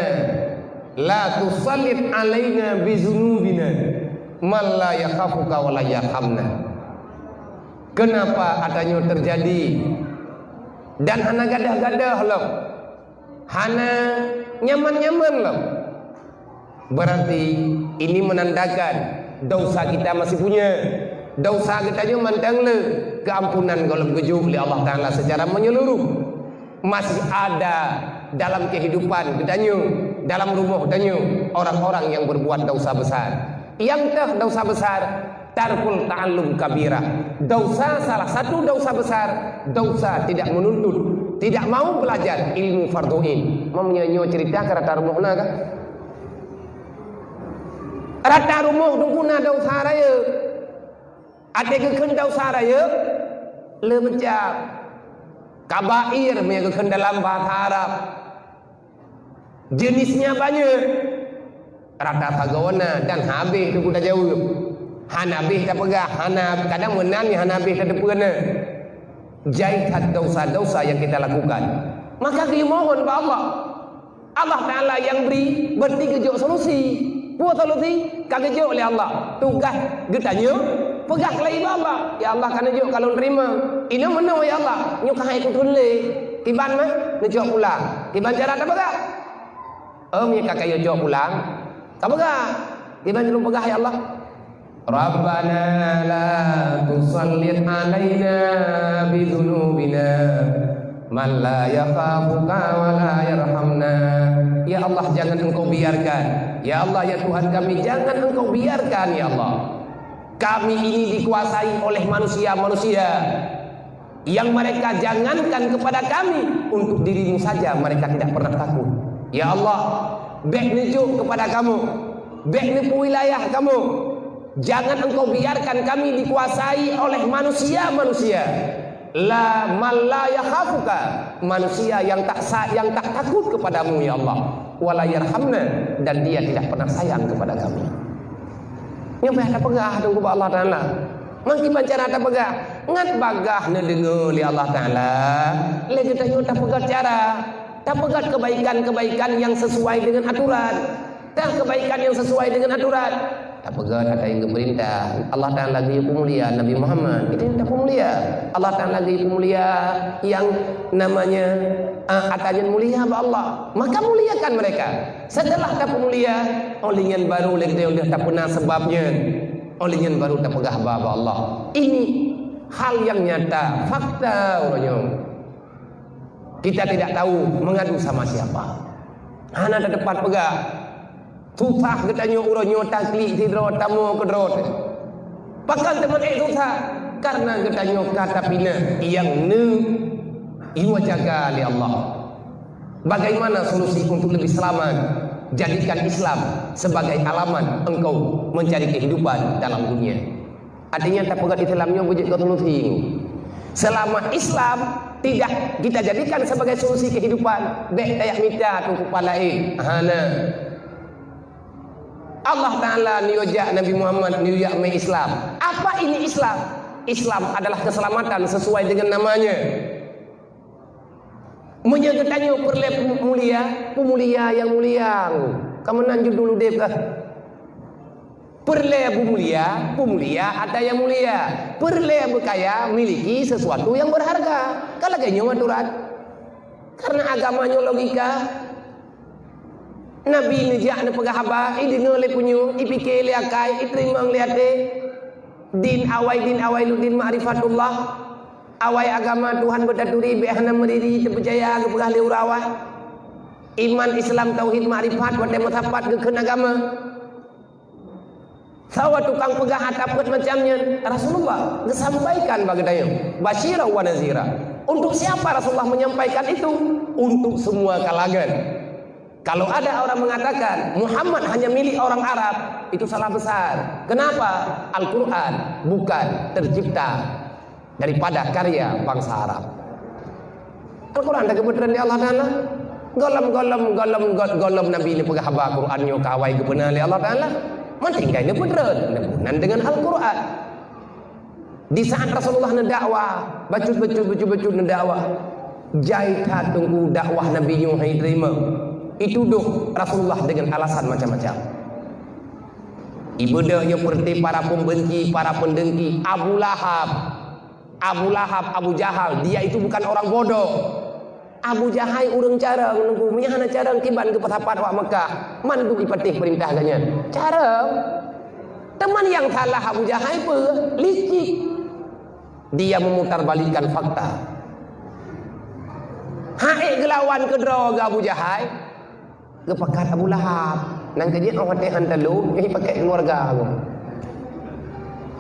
la tusallit alaina bizunubina man la yakhafuka wa la yarhamna. Kenapa adanya terjadi? Dan hana gadah-gadah loh, hana nyaman-nyaman loh. Berarti ini menandakan dosa kita masih punya. Dosa kita nyo mantang le keampunan golem gejuk oleh Allah Ta'ala secara menyeluruh. Masih ada dalam kehidupan kita nyo, dalam rumah kita nyo, orang-orang yang berbuat dosa besar. Yang teh dosa besar tarkul ta'allum kabirah. Dosa salah satu dosa besar, dosa tidak menuntut, tidak mau belajar ilmu fardhu'in. Mamnya cerita ke rata rumah naga. Rata rumah dungkuna dosa raya. Ada kekeun dosa raya le macam kabair punya kekeun dalam bahasa Arab. Jenisnya banyak. Rata sagawana dan habis tu kuda jauh. Hanabih tak pegah, kadang menani hanabih tak depan. Jaikat dosa-dosa yang kita lakukan. Maka kita mohon kepada Allah. Allah Ta'ala yang beri bertiga solusi. Dua solusi kagejuk oleh Allah. Tugas getanya pegah kelai Allah. Ya Allah kan juk kalau nerima. Ini mana ya Allah? Nyuk hai ku tulis. Tiban mah ngejok pulang. Tiban cara tak pegah. Nya kakak jok pulang. Tak pegah. Tiban belum pegah ya Allah. Rabbana la tusallit alaina bidhunubina man la yakhafuka wa la yarhamna. Ya Allah, jangan engkau biarkan. Ya Allah, ya Tuhan kami, jangan engkau biarkan ya Allah. Kami ini dikuasai oleh manusia-manusia yang mereka jangankan kepada kami, untuk dirimu saja mereka tidak pernah takut. Ya Allah, baik nujuk kepada kamu, baik nuju wilayah kamu. Jangan engkau biarkan kami dikuasai oleh manusia-manusia. La man la yakhafuka, manusia yang tak takut kepadamu ya Allah. Wala yarhamna, dan dia tidak pernah sayang kepada kami. Yang ada pegah tunggu Allah Ta'ala. Mangki cara tak pegah. Ngat bagah ne dengar li Allah Ta'ala. Le kita tak pegah cara. Tak pegah kebaikan-kebaikan yang sesuai dengan aturan. Tak kebaikan yang sesuai dengan aturan. Tak pegang ada yang berperintah. Allah Ta'ala lagi pemulia Nabi Muhammad. Kita tak pemulia. Allah Ta'ala lagi pemulia yang namanya atajan mulia ba Allah. Maka muliakan mereka. Setelah tak pemulia, olehnya baru lagi dia tak pernah sebabnya. Olehnya baru tak pegah ba Allah. Ini hal yang nyata, fakta orangnya. Kita tidak tahu mengadu sama siapa. Hana ada depan pegah. Susah katanya urangnya taklik tidro tamu kedrot. Bahkan teman susah karena katanya kata pina yang iwa jaga oleh Allah. Bagaimana solusi untuk lebih selamat? Jadikan Islam sebagai alamat engkau mencari kehidupan dalam dunia. Artinya tak pegat Islamnya wujud ke solusi. Selama Islam tidak kita jadikan sebagai solusi kehidupan, baik tayak minta tu kepala hana. Allah Ta'ala niujak Nabi Muhammad niujak mai Islam. Apa ini Islam? Islam adalah keselamatan sesuai dengan namanya. Menyegetannya perle pemulia yang mulia. Kamu nanjut dulu deh kah? Perle pemulia ada yang mulia. Perle berkaya miliki sesuatu yang berharga. Kalau kayaknya aturan. Karena agamanya logika. Nabi ni jak na pagahaba, idi ngole punyo, ipike liakai, iterima liate. Din awai lu din ma'rifatullah. Awai agama Tuhan berdaturi behana meriri terpercaya ke pegah liurawai. Iman Islam tauhid ma'rifat wa matapat ke agama. Sawa tukang pegah hatapet macamnya Rasulullah disampaikan bagadanya basyira wa nazira. Untuk siapa Rasulullah menyampaikan itu? Untuk semua kalangan. Kalau ada orang mengatakan Muhammad hanya milik orang Arab, itu salah besar. Kenapa? Al-Quran bukan tercipta
daripada karya bangsa Arab. Al-Quran dah kebenaran di Allah Ta'ala. Golom Nabi ni pegah habar Quran nyo kawai kebenaran di Allah Ta'ala. Mantingkai ni beneran dengan Al-Quran. Di saat Rasulullah nak dakwah, bacut nak dakwah, jai tunggu dakwah Nabi nyo hai terima. Itu doh Rasulullah dengan alasan macam-macam. Ibadahnya seperti para pembenci, para pendengki. Abu Lahab, Abu Jahal, dia itu bukan orang bodoh. Abu Jahal urang cara menunggu menyahana cara kiban ke patapat wak Mekah. Man tu dipatih perintah katanya. Cara teman yang salah Abu Jahal apa? Licik. Dia memutarbalikkan fakta. Haik gelawan kedra ke Abu Jahal. Kepakat Abu Lahab. Nang kejit orang hati hantalu, ini pakai keluarga aku.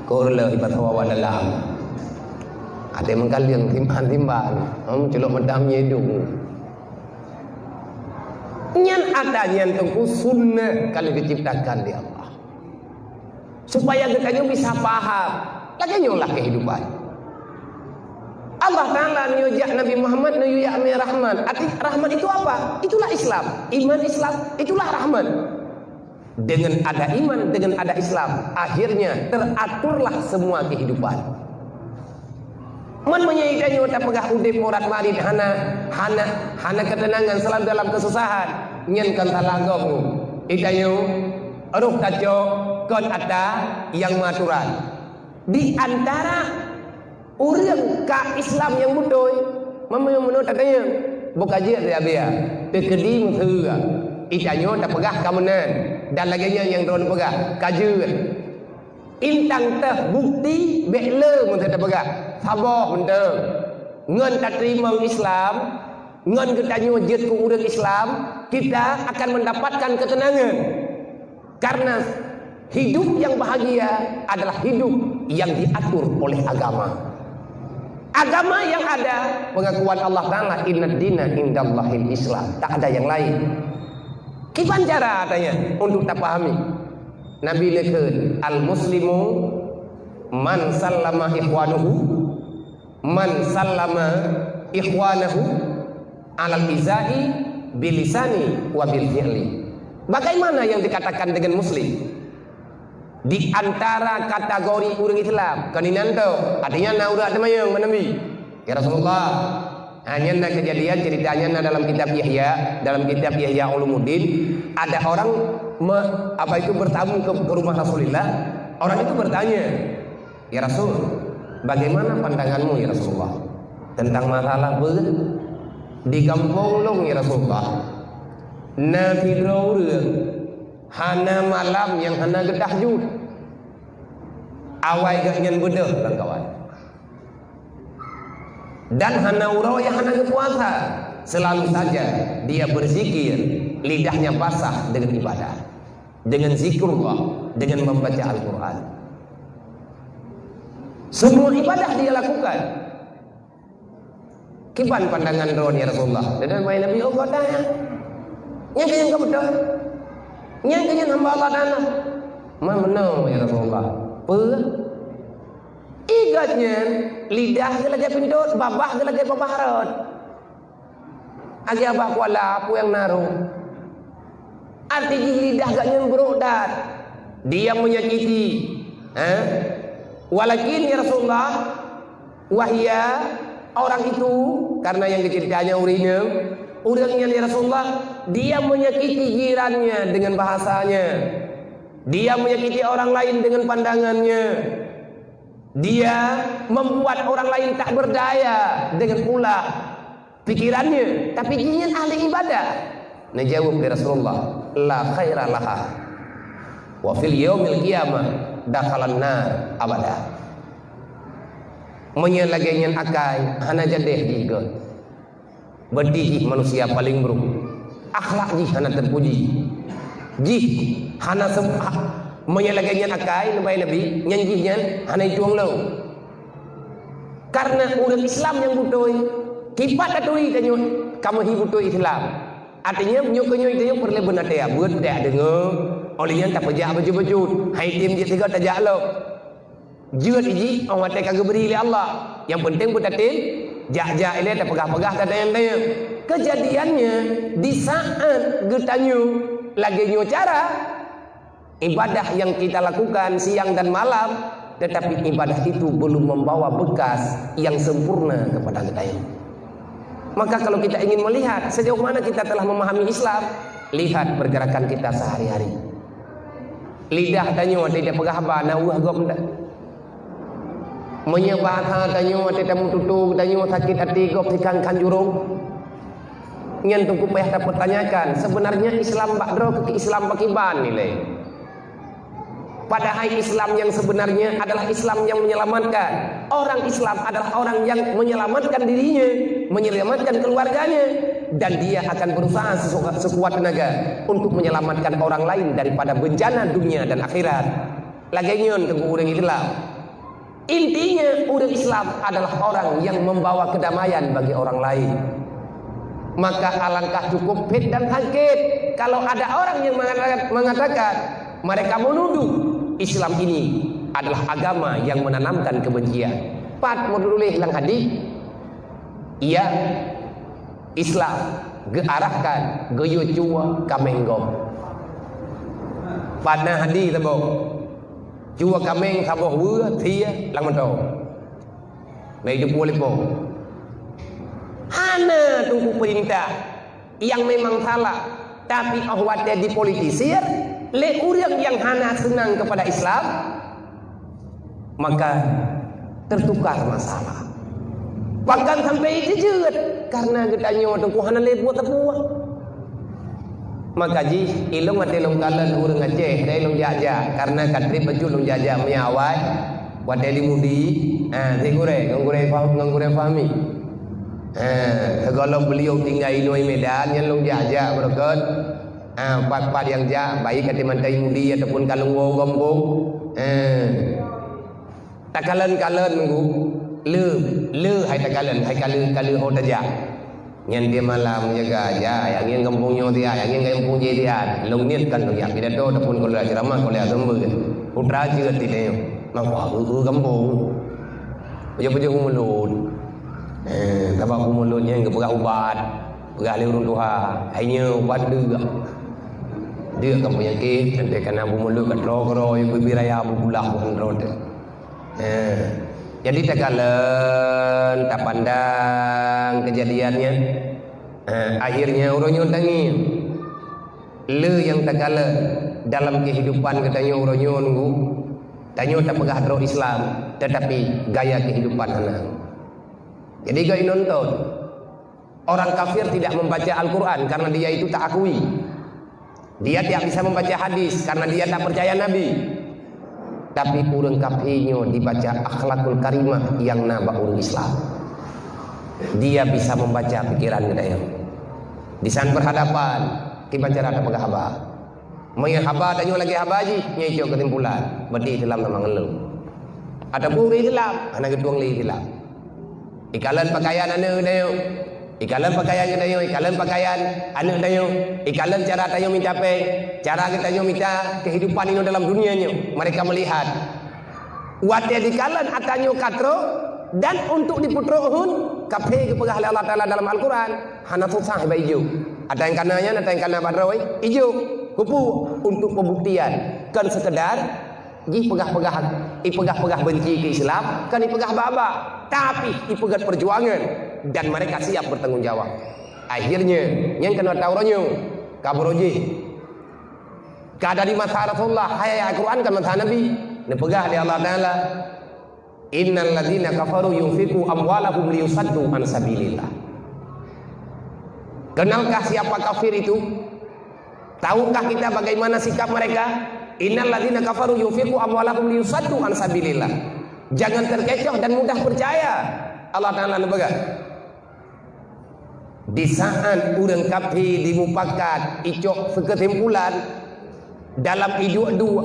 Korla ibat hawa dalam. Ada mengkalian timban, celok medam nyedung. Nyan ada nyan tengku sunnah kalau diciptakan di Allah. Supaya kita bisa paham. Lagi nyolah kehidupan. Allah Ta'ala nyujak Nabi Muhammad nyujak Amir Rahman. Arti rahmat itu apa? Itulah Islam. Iman Islam, itulah rahmat. Dengan ada iman, dengan ada Islam, akhirnya teraturlah semua kehidupan. Man menyaikannya wata pegah udip morat marid hana ketenangan selalu dalam kesusahan. Nyen kan talagong itayo ruh tajo kon ada yang maturan. Di antara orang ka Islam yang betul, menurut katanya bukan je dia biar tekedi mutu itayo tak pegah kamenan dan laginya yang drone pegah kaju intang teh bukti bekle mun tak pegah sabar benda ngan tak terima Islam ngan kita nyujud ke urang Islam kita akan mendapatkan ketenangan karena hidup yang bahagia adalah hidup yang diatur oleh agama yang ada pengakuan Allah Ta'ala innad dina indallahil Islam, tak ada yang lain. Kipan cara katanya untuk tak pahami. Nabi lekun al-muslimu man sallama ikhwanahu alal izai bilisani wa bil fi'li. Bagaimana yang dikatakan dengan muslim? Di antara kategori orang Islam kaninanto artinya na urat temayang Nabi ya Rasulullah hanya na kejadian ceritanya na dalam kitab Yahya Ulumuddin ada orang bertamu ke rumah Rasulullah. Orang itu bertanya, ya Rasul, bagaimana pandanganmu ya Rasulullah tentang masalah di kampung long ya Rasulullah na tidro hana malam yang hana getahjud awai gak nyen bedah kawan dan hana urau yang hana puasa selalu saja dia berzikir lidahnya basah dengan ibadah dengan zikrullah dengan membaca Al-Quran semua ibadah dia lakukan. Kiban pandangan drone ya Rasulullah dan main Nabi Allah tanya yang kaya kau betul yang kaya hamba Allah Ta'ala mana ya Rasulullah igatnya lidah ke lagi pindut babah ke lagi babaharat agi abah kuala apa yang naruh arti lidah gaknya berodat dia menyakiti walakin ya Rasulullah wahya orang itu karena yang diceritanya urangnya ya Rasulullah dia menyakiti jirannya dengan bahasanya, dia menyakiti orang lain dengan pandangannya, dia membuat orang lain tak berdaya dengan pula pikirannya, tapi dia ahli ibadah. Najawab ke Rasulullah la khaira laha wa fil yaumil qiyamah dakhalan nar abada. Menyelagian akai hana jadeh juga berdih manusia paling buruk akhlak jih hana terpuji jih hana menyelagian akai nabi nyanjinya hana ituang lau karena udah Islam yang butuh kipat atui tanyo kamu hibutuh Islam artinya nyukunyo itu perlu benar dia buat dia dengar olehnya tak pejak baju-baju hai tim je tiga tajak lo jut iji orang kata kagak beri oleh Allah Yang penting betatin jak-jak ini ada pegah-pegah tak ada yang lain. Kejadiannya di saat getanyu lagi nyu cara ibadah yang kita lakukan siang dan malam, tetapi ibadah itu belum membawa bekas yang sempurna kepada kita. Maka kalau kita ingin melihat sejauh mana kita telah memahami Islam, lihat pergerakan kita sehari-hari. Lidah tanyo tidak pegah ba na uah gom dak. Menyebah tanyo tidak mututu tanyo sakit hati gop sikan kanjurung. Nyen tungku payah dapat tanyakan, sebenarnya Islam bakdro ke Islam pakiban nilai. Padahal Islam yang sebenarnya adalah Islam yang menyelamatkan. Orang Islam adalah orang yang menyelamatkan dirinya, menyelamatkan keluarganya, dan dia akan berusaha sekuat tenaga untuk menyelamatkan orang lain daripada bencana dunia dan akhirat. Lagian tunggu orang Islam. Intinya orang Islam adalah orang yang membawa kedamaian bagi orang lain. Maka alangkah cukup fit dan sakit kalau ada orang yang mengatakan mereka menuduh Islam ini adalah agama yang menanamkan kebencian. Pat modulih lang hadi. Ia Islam gearahkan geyo cua kamenggom. Padna hadi tabo. Cua kameng saboh wua thia lang mento. Mai de boleh po. Hana tunggu perintah yang memang salah, tapi ahwatnya dipolitisir. Le orang yang hana senang kepada Islam, maka tertukar masalah. Bahkan sampai jejet karena getanyo tungku hana le buat tepuah. Maka ji ilung ate long kalan urang Aceh, dai long jaja karena katri baju long jaja menyawai, wadai limudi, ngure fahmi. Kalau beliau tinggal di Medan yang long jaja berkat. Pat-pat yang ja baik kata mantai mudi ataupun kalung gombong takalan nunggu le hai takalan ho taja nyen dia malam jaga ya yang gembongnya dia yang gembong dia long niat kan ya pidato ataupun kalau ceramah kalau sembuh putra juga tidak maka gembong punya mulut tabak mulutnya yang bergah ubat bergah le urun tuha hanya ubat dia kamu yakin nanti kena mulut kat ro yang berbiraya bulah bukan roda. Jadi tak kalen tak pandang kejadiannya. Akhirnya orang tangi le yang tak kalen dalam kehidupan katanya orang nunggu tanyo tak pegah ro Islam tetapi gaya kehidupan anak. Jadi gaya nonton orang kafir tidak membaca Al-Quran karena dia itu tak akui. Dia tidak bisa membaca hadis karena dia tak percaya Nabi. Tapi urang kafirnya dibaca akhlakul karimah yang naba urang Islam. Dia bisa membaca pikiran kita. Di saat berhadapan kita cara apa haba. Maya haba tanyo lagi haba ji nyai cok kesimpulan. Berarti Islam memang ngelu. Ada puri Islam, anak ketuang li Islam. Ikalan pakaian anu dayo. Ikalan pakaian kita yo, ikalan pakaian anak tayo, ikalan cara tayo mencapai, cara kita yo minta kehidupan ini dalam dunianya. Mereka melihat wate dikalan atanyo katro dan untuk diputrohun kape kepegah Allah Taala dalam Al-Quran hana susah ba ijo. Ada yang kananya, ada yang kana badroi ijo kupu untuk pembuktian kan sekedar ji pegah-pegah benci ke Islam kan ipegah baba tapi ipegah perjuangan dan mereka siap bertanggung jawab. Akhirnya yang kena tauranyo kabroji kada di masa Rasulullah hayya Al-Quran kan masa Nabi nepegah di Allah Taala innal ladzina kafaru yunfiqu amwalahum liyusaddu an sabilillah. Kenalkah siapa kafir itu? Tahukah kita bagaimana sikap mereka? Innal ladzina kafaru yunfiqu amwalahum liyusaddu an sabilillah. Jangan terkecoh dan mudah percaya. Allah Taala nepegah. Di saat urang kafir dimupakat icok sekesimpulan dalam hidup dua.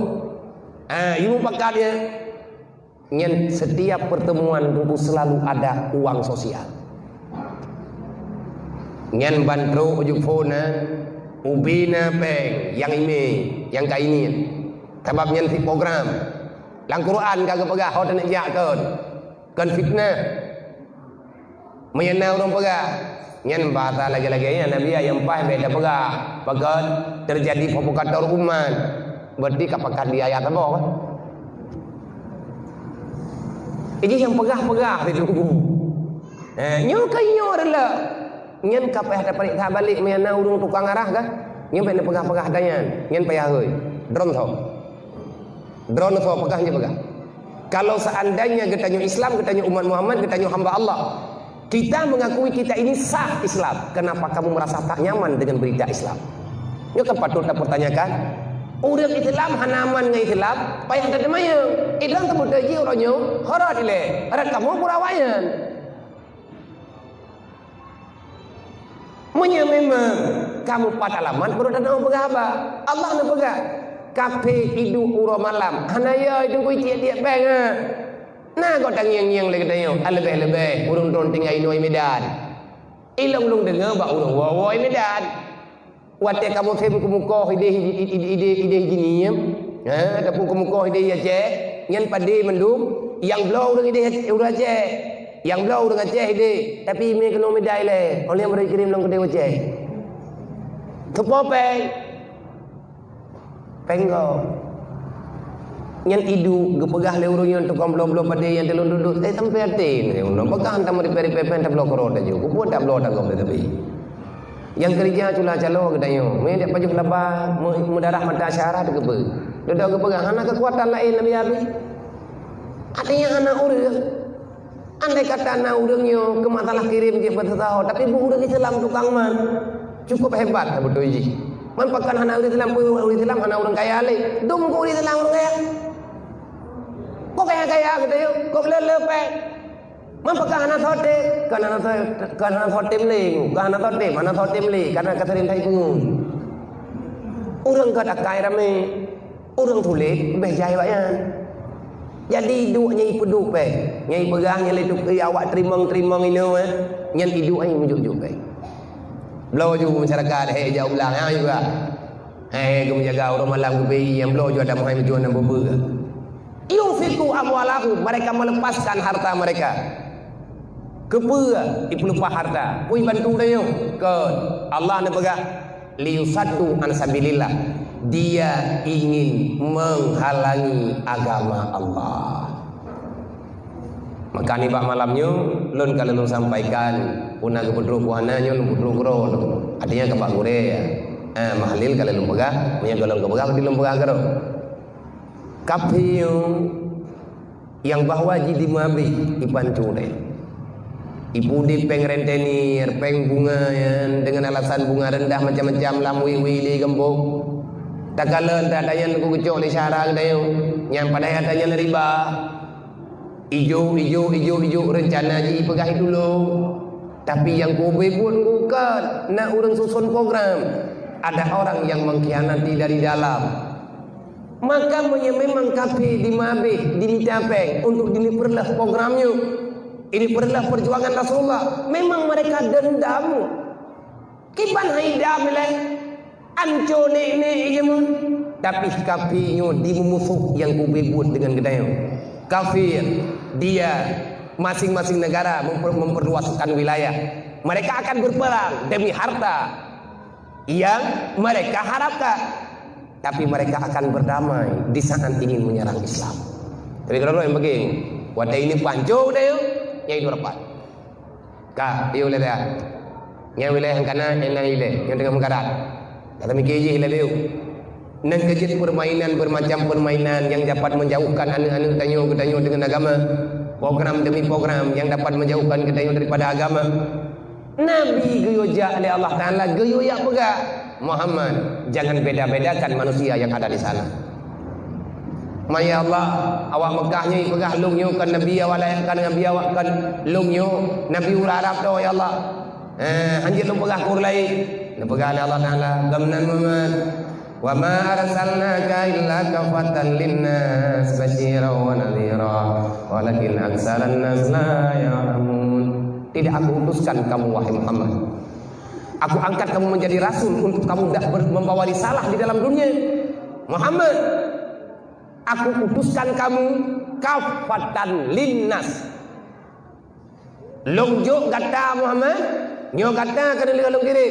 Mupakatnya nyen setiap pertemuan itu selalu ada uang sosial. Nyen bantro ujuk fona ubina peng yang ini yang kayak ini. Sebab nyen program. Lang Quran kagak pegah hodan jak kan fitnah Menyenau orang pegah. Nyan bahasa lagi-laginya Nabi yang pah beda pegah. Pakat terjadi provokator umat. Berarti kapakat di ayat apa? Ini yang pegah-pegah itu. Nyo kayo adalah nyen kapeh dapat tak balik menyenau orang tukang arah kan? Nyen payah pegah-pegah dayan. Nyen payah heuy. Drone tho. Drone tho pegahnya pegah. Kalau seandainya kita Islam, kita umat Muhammad, kita hamba Allah, kita mengakui kita ini sah Islam. Kenapa kamu merasa tak nyaman dengan berita Islam? Ini kan patut kita pertanyakan. Udah Islam, hanaman dengan Islam, payah tak demaya. Islam tak berdaji orangnya, harat ile. Harat kamu purawayan. Memang kamu patalaman perlu datang pegaba. Allah nak pegah. Kafe hidup uro malam. Hanaya itu kau tiap-tiap bang. Nah kau tangiang-yang lagi tanya. Lebih-lebih urung ton tinggal inoi Medan. Ilong-long dengar bak urung wawai Medan. Wate kamu fem kumukoh ide gini. Ataupun kumukoh ide Aceh. Nyan padi mendung. Yang belau urung ide urang Aceh. Yang belau urung Aceh ide. Tapi me kena Medan le. Oleh yang kirim long kedai Aceh. Kepopeng. Penggo yang idu gepegah le urang yang tukang belum pada yang telun duduk sampai atin yang pegah hantam di peri-peri tak blok roda ju ku tak blok tak gom tapi yang kerja cula calo gedayo me dak paju laba mudarah mata syarat gebe duduk gepegah anak kekuatan lain nabi abi artinya anak urang andai kata anak urangnya ke masalah kirim je bertahu tapi bu urang Islam tukang man cukup hebat betul ji. Man pakan hana Islam hana orang kaya le. Dum ko Islam orang kaya. Kok kaya gitu yo. Kok lepe. Man pakan hana thote, kan hana thote mling, kan hana thote, mana thote mling, karena katerin thai kungun. Urang ka dakai rame. Urang tulik beh jai wayan. Jadi duk nyai peduk pe. Nyai pegah nyai tu awak terimang ino nyan hidup ai mujuk pe. Belau juga masyarakat, jauh ulang juga. Kamu jaga orang malam ke BI yang belau juga ada Muhammad Juan dan beberapa. Yufiku amwalahu, mereka melepaskan harta mereka. Kepua ipelupah harta. Kui bantu dia ke Allah nak pegang liusatu an sabilillah. Dia ingin menghalangi agama Allah. Maka ni bak malamnya lun kalau lun sampaikan una ke pedro kuananya lun pedro kro artinya ke bak gure ya mahalil kalau lun pegah punya golong ke pegah di lun pegah kro kapiyo yang bahwa jadi mabi ipan cure ibu di peng rentenir peng bunga ya, dengan alasan bunga rendah macam-macam lamui wili gembok tak kalen tak ada yang ku kecok di syarang dayo yang pada adanya riba. Ijo rencana ji pegah dulu. Tapi yang kobe pun bukan nak urang susun program. Ada orang yang mengkhianati dari dalam. Maka memang kafe di mabih diminta untuk diliperlah programnya. Ini perlah perjuangan Rasulullah. Memang mereka dendam. Kiban haidam le. Anco ne ijamun. Tapi kafirnya dimusuh yang kobe buat dengan gedaya. Kafir dia masing-masing negara memperluaskan wilayah. Mereka akan berperang demi harta yang mereka harapkan. Tapi mereka akan berdamai di saat ingin menyerang Islam. Tapi kalau yang begini, wadah ini panco deh, yang itu rapat. Kak, dia boleh dah. Yang wilayah yang kanan, yang wilayah yang tengah mengkarat. Kata mikir je hilang dia. Dan kejut permainan bermacam permainan yang dapat menjauhkan anak-anak ketanyo dengan agama. Program demi program yang dapat menjauhkan ketanyo daripada agama. Nabi geyoja oleh Allah Ta'ala geyoja pegah Muhammad, jangan beda-bedakan manusia yang ada di sana. Maya Allah, awak Mekahnya pegah lungnya kan Nabi awak layakkan Nabi awak kan lungnya Nabi ul Arab tu ya Allah. Hanjir lu pegah kur lain. Pegah oleh Allah Ta'ala gamnan Muhammad. Wa ma arsalnaka illa kafatan linnas basyiran wa nadhira walakin aktsaran nas la ya'lamun. Tidak aku utuskan kamu wahai Muhammad. Aku angkat kamu menjadi rasul untuk kamu tidak membawa risalah di dalam dunia. Muhammad, aku utuskan kamu kafatan linnas. Longjuk kata Muhammad, nyo kata kena long kiri.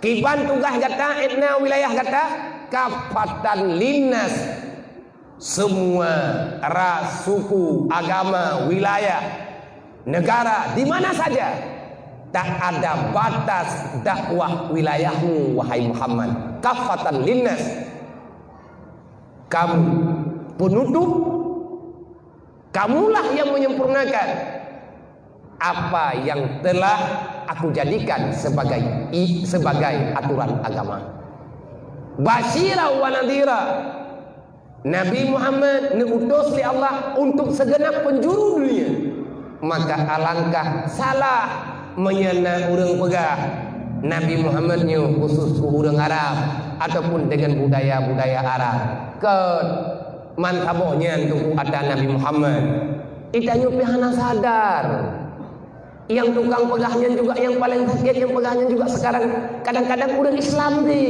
Kiban tugas kata etna wilayah kata kafatan linnas. Semua ras, suku, agama, wilayah, negara, di mana saja tak ada batas dakwah wilayahmu wahai Muhammad. Kafatan linnas. Kamu penutup, kamulah yang menyempurnakan apa yang telah aku jadikan sebagai aturan agama. Basyira wa nadhira. Nabi Muhammad diutus oleh Allah untuk segenap penjuru dunia. Maka alangkah salah menyana urang pegah Nabi Muhammadnya khusus ku urang Arab ataupun dengan budaya-budaya Arab. Ke mantabohnya untuk ada Nabi Muhammad. Itanya pihana sadar. Yang tukang pegahnya juga yang paling sakit yang pegahnya juga sekarang kadang-kadang urang Islam di.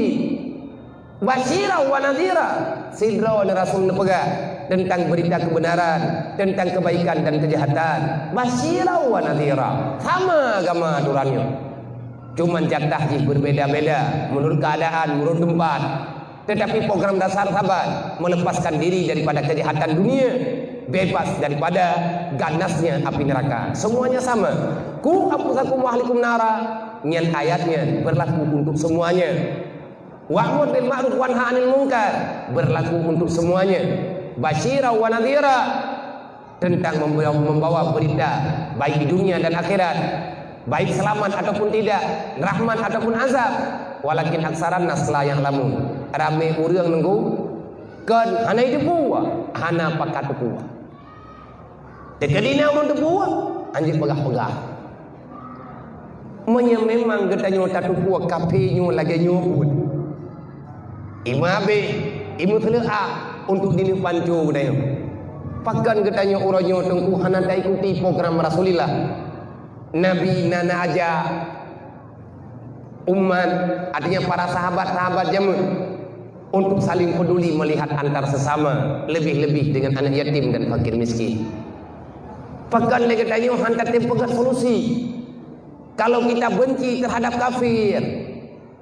Basyira wa nadhira. Sidra wa Rasul pegah tentang berita kebenaran, tentang kebaikan dan kejahatan. Basyira wa nadhira. Sama agama aturannya. Cuman jatah berbeda-beda menurut keadaan, menurut tempat. Tetapi program dasar sahabat melepaskan diri daripada kejahatan dunia, bebas daripada ganasnya api neraka. Semuanya sama. Ku anfusakum wa ahlikum nara. Nyan ayatnya berlaku untuk semuanya. Wa'mur bil ma'ruf wa nahy 'anil munkar berlaku untuk semuanya. Basyira wa nadhira tentang membawa berita baik di dunia dan akhirat, baik selamat ataupun tidak, rahmat ataupun azab. Walakin aksaran nas la ya'lamun. Rame urang nunggu kan hana itu buah, hana pakat buah. Tekadina mun buah, anjing pegah-pegah. Memang kita nyota tu buah kafe nyu lagi nyobut. Imabe, imu telaa untuk dini pancu dayo. Pakan katanya uranyo tengku hana tak ikuti program Rasulullah. Nabi nana aja umat, artinya para sahabat-sahabat jamu untuk saling peduli melihat antar sesama, lebih-lebih dengan anak yatim dan fakir miskin. Pakan lagi katanya hantar tempat solusi. Kalau kita benci terhadap kafir,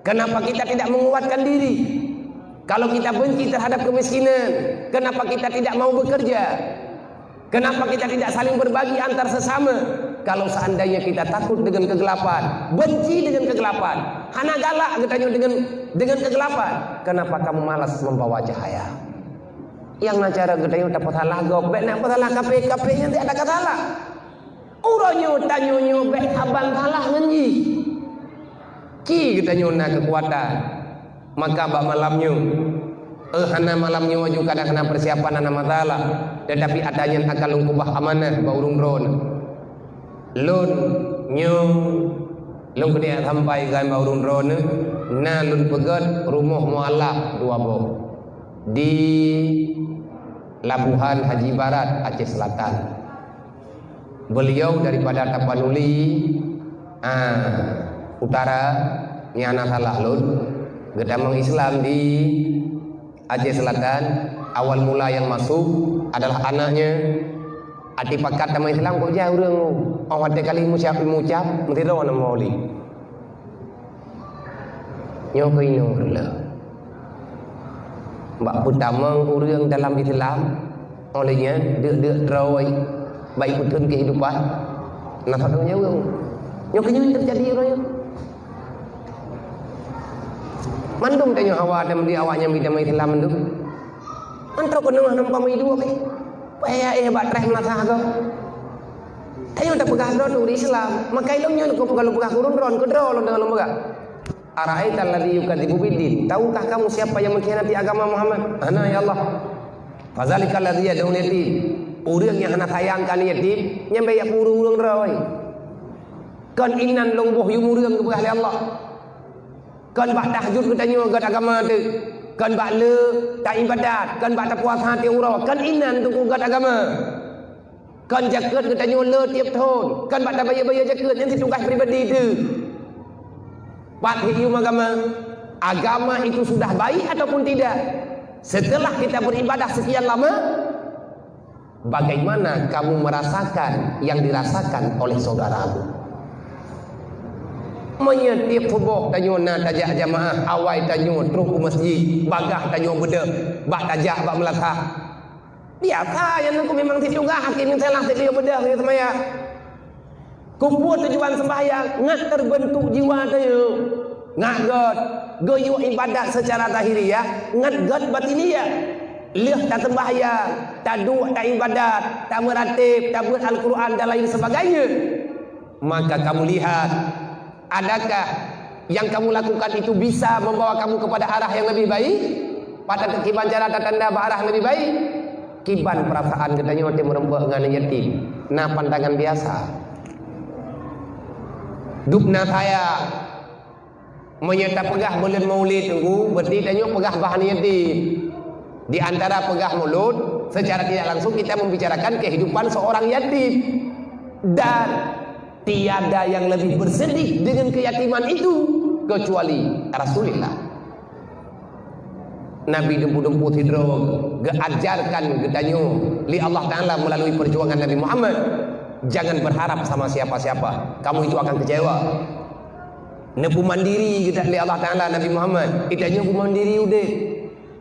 kenapa kita tidak menguatkan diri? Kalau kita benci terhadap kemiskinan, kenapa kita tidak mau bekerja? Kenapa kita tidak saling berbagi antar sesama? Kalau seandainya kita takut dengan kegelapan, benci dengan kegelapan, hana galak katanya dengan kegelapan, kenapa kamu malas membawa cahaya? Yang nacara katanya dapat salah gobek, nak salah kafe-kafenya tidak ada salah. Uronyo tanyonyo bek abang salah ngenji. Ki katanya nak kekuatan. Maka bak malamnya hana malamnya juga kadang kena persiapan hana masalah, tetapi adanya akal lungkubah amanah ba urung dron lun nyung lun kena sampai gan ba urung dron na lun pegat rumah mualaf dua boh di Labuhan Haji Barat Aceh Selatan. Beliau daripada Tapanuli utara nyana salah lun gedamang Islam di Aceh Selatan. Awal mula yang masuk adalah anaknya. Ati pakat sama Islam kok jauh orang awak kali mucap mesti tahu nama oli. Nyo kino rela. Mbak pertama orang dalam Islam olehnya dek terawai baik betul kehidupan. Nah satunya orang. Nyo kino terjadi orang. Mandum tanya awak dan di awaknya bidang Islam mandum. Antara kena nampak mai dua kai. Paya bak treh melasa kau. Tayo tak pegah dron di Islam. Maka ilmunya kau kalau pegah kurun dron ke dron dengan lembaga. Ara'aital ladzi yukadzibu biddin. Tahukah kamu siapa yang mengkhianati agama Muhammad? Ana ya Allah. Fazalikal ladzi yad'un yatim. Urang yang hana sayangkan yatim nyampe ya urang rawai. Kan inan longboh yumurang ke pegah Allah. Kan bak tahajud katanya agak agama tu. Kan bak le tak ibadat, kan bak tak puasa hati urang. Kan inan tu agak agama. Kan jaket katanya le tiap tahun. Kan bak tak bayar-bayar jaket yang tugas pribadi tu. Bak hium agama. Agama itu sudah baik ataupun tidak? Setelah kita beribadah sekian lama, bagaimana kamu merasakan yang dirasakan oleh saudaramu. Menyetiap subuh tanyo na tajak jamaah, awai tanyo terus ke masjid, bagah tanyo beda, bak tajak bak melasah. Biasa yang aku memang tidak juga hakim yang salah tidak beda dia semaya. Kumpul tujuan sembahyang, ngat terbentuk jiwa tayo. Ngat god, goyo ibadat secara zahiriyah, ngat god batiniyah. Leh tak sembahyang, tak dua tak ibadat, tak meratib, tak buat Al-Quran dan lain sebagainya. Maka kamu lihat, adakah yang kamu lakukan itu bisa membawa kamu kepada arah yang lebih baik? Pada kekiban cara tanda arah yang lebih baik? Kiban perasaan katanya orang merempuh dengan yatim. Nah pandangan biasa. Dupna saya menyerta pegah bulan maulid tunggu, berarti tanya pegah bahan yatim. Di antara pegah mulut, secara tidak langsung kita membicarakan kehidupan seorang yatim. Dan tiada yang lebih bersedih dengan keyatiman itu kecuali Rasulullah. Nabi dempu-dempu tidro geajarkan gedanyo li Allah Ta'ala melalui perjuangan Nabi Muhammad. Jangan berharap sama siapa-siapa, kamu itu akan kecewa. Nepu mandiri kita li Allah Ta'ala Nabi Muhammad. Itanya ku mandiri udah.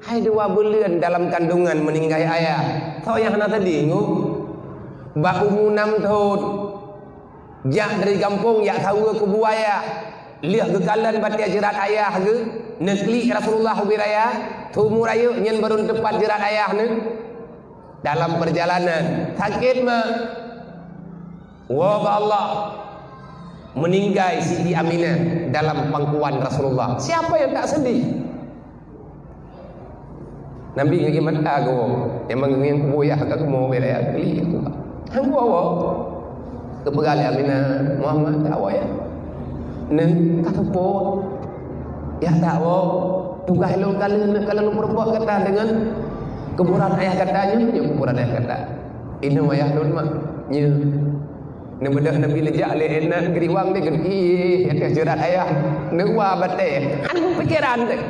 Hai 2 bulan dalam kandungan meninggal ayah. Tahu yang hana tadi ngu? Ba umur 6 tahun. Jak dari kampung yak tahu ke buaya. Lihat gekalan batia jerat ayah ke. Nekli Rasulullah biraya. Tumu raya nyen baru tepat jerat ayah ne. Dalam perjalanan sakit mah. Wa Allah meninggal Siti Aminah dalam pangkuan Rasulullah. Siapa yang tak sedih? Nabi ngagi mata go. Emang ngien buaya ka mo biraya kli. Hang bawa kepegali Aminah Muhammad tak ya. Neng kata po ya tak tugas lo kalau perempuan kata dengan kuburan ayah katanya ya kuburan ayah kata ini ayah don mak nya ne bedah nabi lejak le enak geriwang ni gedi ya jerat ayah ne wa bate anu pikiran deh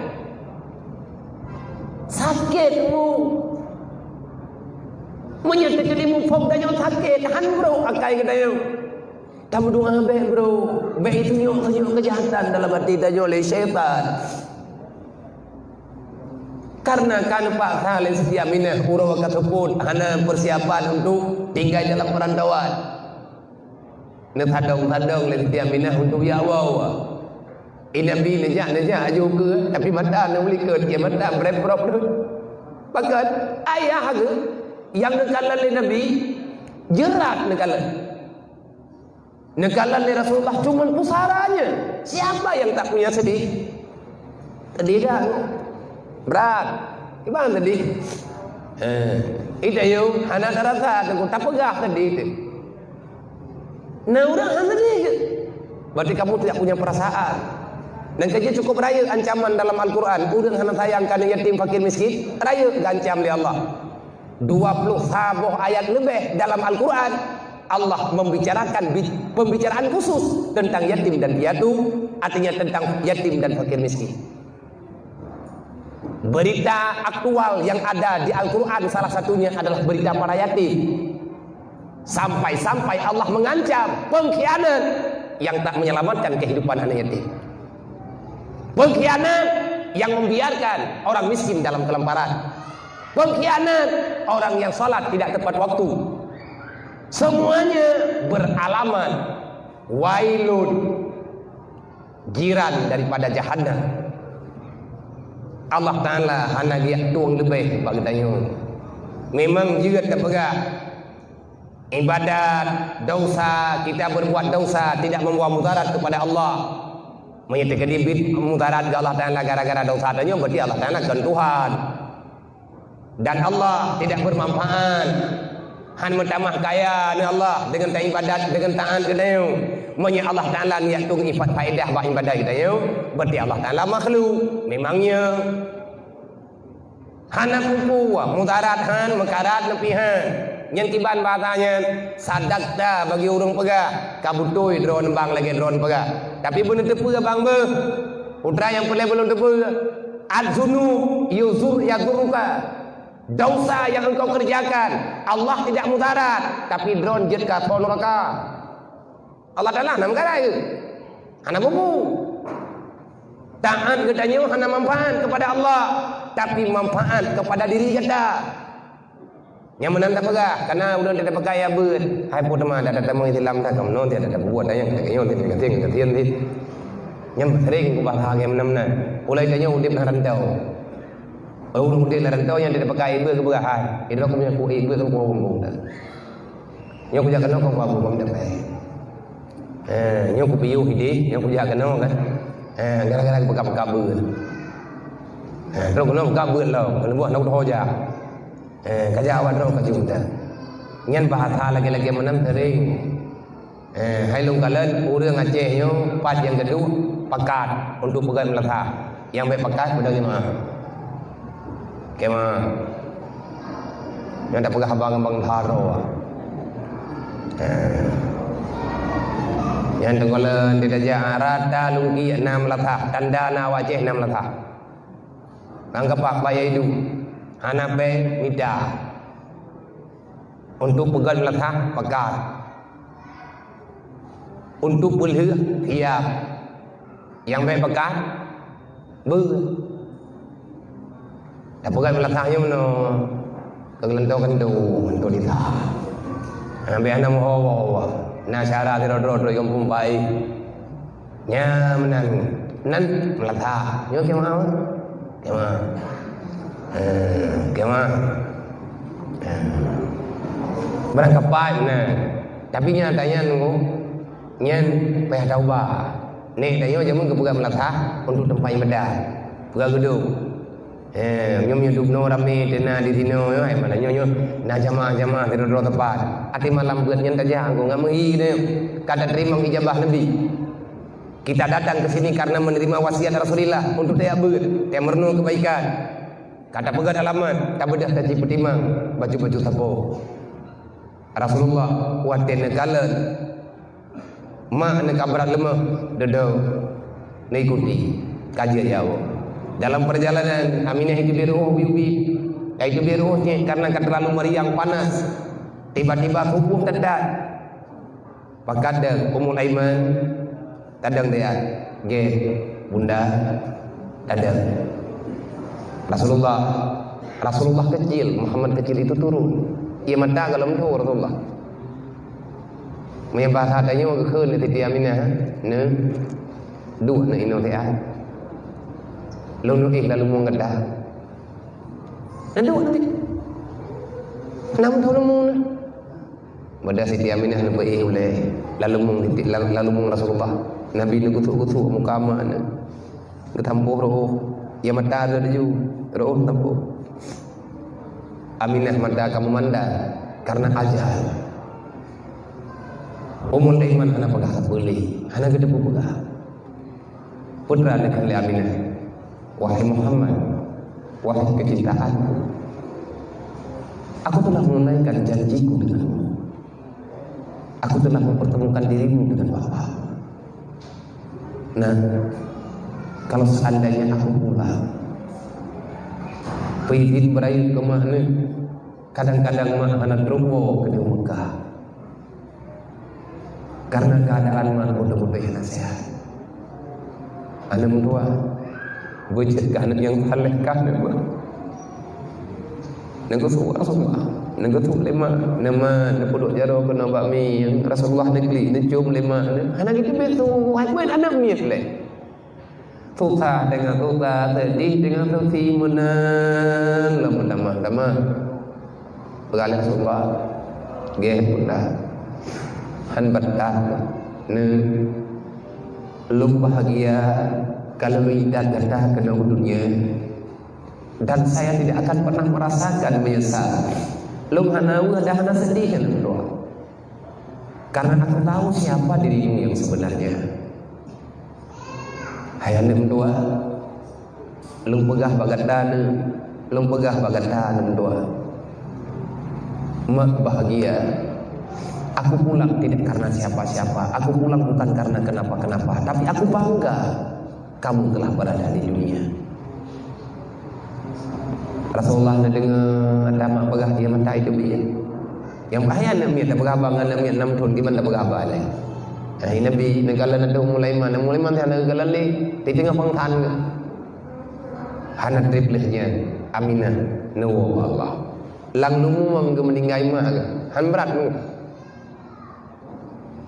sakitmu menyertai dirimu fok danyo sakit han bro akai kadayo kamu doa be bro be itu nyok kejahatan dalam hati danyo oleh syaitan. Karena kan Pak Khalid Siti Aminah Urawa kasebut hana persiapan untuk tinggal dalam perantauan. Ne thadong le Siti Aminah untuk ya Allah. Nabi nejak aju ke tapi mata ne uli ke dia mata breprop tu. Pakat ayah ke yang nekalan le Nabi jerat nekalan. Nekalan le Rasulullah cuma pusaranya. Siapa yang tak punya sedih? Tidak. Berat. Gimana tadi? Itu yo anak rasa aku tak pegah tadi itu. Nah udah tadi. Berarti kamu tidak punya perasaan. Dan kerja cukup raya ancaman dalam Al-Quran. Udah hana sayangkan yatim fakir miskin. Raya gancam oleh Allah. 20 sabuh ayat lebih dalam Al-Quran. Allah membicarakan pembicaraan khusus tentang yatim dan piatu. Artinya tentang yatim dan fakir miskin. Berita aktual yang ada di Al-Quran salah satunya adalah berita para yatim. Sampai-sampai Allah mengancam pengkhianat yang tak menyelamatkan kehidupan anak yatim. Pengkhianat yang membiarkan orang miskin dalam kelaparan. Pengkhianat orang yang salat tidak tepat waktu. Semuanya beralamat wailun, jiran daripada jahannam. Allah Ta'ala hana dia tuang lebih bagi tanya. Memang juga terpegah ibadat, dosa, kita berbuat dosa tidak membawa mudarat kepada Allah. Menyatakan dibit mudarat ke Allah Ta'ala gara-gara dosa tanya, berarti Allah Ta'ala kan Tuhan. Dan Allah tidak bermanfaat. Han mentamah kaya ni Allah dengan tak ibadat, dengan taat ke dia. Menyatakan Allah Ta'ala niat tung ifat faedah bak ibadat kita yo. Berarti Allah Ta'ala makhluk. Memangnya hana kuku mudarat han mekarat nepihan. Yang tiban bahasanya sadakta bagi orang pegah. Kabutui drone bang lagi drone pegah. Tapi belum tepu bang be. Putra yang pelai belum tepu. Adzunu yuzur yazuruka. dosa yang engkau kerjakan. Allah tidak mudarat, tapi drone jet ka neraka. Allah Taala nama kata itu. Hana buku. Taat katanya hana manfaat kepada Allah, tapi manfaat kepada diri kita. Yang menang tak pegah, karena udah tidak pakai ya ber. Hai pun teman ada temu Islam tak kamu nanti ada buat yang kayaknya tidak ketian sih. Yang sering ku bahas yang menang. Mulai tanya udip rantau. Orang udip rantau yang tidak pakai ber ke berahai. Itu aku punya kuih ber kamu ngomong dah. Yang ku jangan kau bawa bawa dapat. Yang ku piu hidup, yang ku jangan kan. Gara-gara buka-buka ber. Terus kena buka ber lah, kena buat nak hoja. Kajawan roh kajuta. Ngan bahasa lagi-lagi menam sering. Hai long kalen urang Acehnya pas yang kedua pakat untuk pegang melatah. Yang baik pakat pada gimana? Kemana? Yang tak pegang abang-abang tharo. Yang tenggelam di dajah rata lungki 6 latah, tanda nawa Aceh 6 latah. Anggap pak bayar itu. Hanape minta untuk pegang latah pakat, untuk pelih tiap yang baik pakat ber. Tak pegang latahnya mana kegelentau-gentau untuk ditah. Ambil anak muhawa na cara tidur-tidur kampung baik nya menang nan latah nyo kemana kemana berangkat pai nah tapi nyatanya nunggu nyen payah tauba nih dayo jamun kebuka melatah untuk tempat medan buka gedung nyom dubno rame dena di sini yo ai mana nyo na jamaah tidur tempat ati malam buat nyen tajah anggo ngamui deh kada terima ijabah nabi. Kita datang ke sini karena menerima wasiat Rasulullah untuk dia ber, dia merenung kebaikan. Kata pegat alamat, tak bedah taji petimang, baju-baju tapo. Rasulullah waten nekalan, mak nekabrat lemah, dedau, neikuti kajian jauh. Dalam perjalanan, Aminah itu biru, bibi, itu birunya karena terlalu meriang panas. Tiba-tiba hukum tedat. Pakadang Ummul Aiman, tadang dia, bunda, tadang. Rasulullah kecil, Muhammad kecil itu turun. Ia mata kalau tu Rasulullah. Menyembah hadanya ke khun ti Aminah, ne. Dua na ino ti ah. Lalu lalu mung gadah. Nadu nanti. Nam tu mun. Bada Siti Aminah nu bae boleh. Lalu mung Rasulullah. Nabi nu kutu muka mana. Ketampuh roh. Ya mata ada ju. Roh tampuh. Aminah mata kamu manda karena ajal. Ummul Aiman anak pegah boleh. Anak gede pegah. Putra dekat le Aminah. Wahai Muhammad, wahai kecintaanku, aku telah menunaikan janjiku denganmu. Aku telah mempertemukan dirimu dengan Bapa. Nah, kalau seandainya aku pulang, pidin berayu ke mana? Kadang-kadang mah anak robo ke Mekah. Karena keadaan mah mudah-mudah yang sehat. Anak tua, bocet ke anak yang halek kahna mah. Nengku Rasulullah, nengku tu lima nama nepodok jaro kena bakmi yang Rasulullah negeri necum lima. Anak itu betul, haiwan anak miet leh. Tuta dengan tuta, sedih dengan sedih menang, lama. Beralih Rasulullah, geh pula, han bertah, lum bahagia kalau tidak datang ke dunia. Dan saya tidak akan pernah merasakan menyesal. Lum hanawu ada hana sedih yang berdoa. Karena aku tahu siapa dirimu yang sebenarnya. Hayang berdoa. Lum pegah bagatana berdoa. Mak bahagia. Aku pulang tidak karena siapa-siapa. Aku pulang bukan karena kenapa-kenapa. Tapi aku bangga kamu telah berada di dunia. Rasulullah na dengar tamak berah dia mata itu dia. Yang bahaya nak miat tak berabang nak miat 6 tahun gimana tak berabang lai. Hai Nabi negala nak mulai mana dia negala ni di tengah pangtan. Hana triplesnya Aminah nawa Allah. Lang numu mang meninggai mah han berat nu.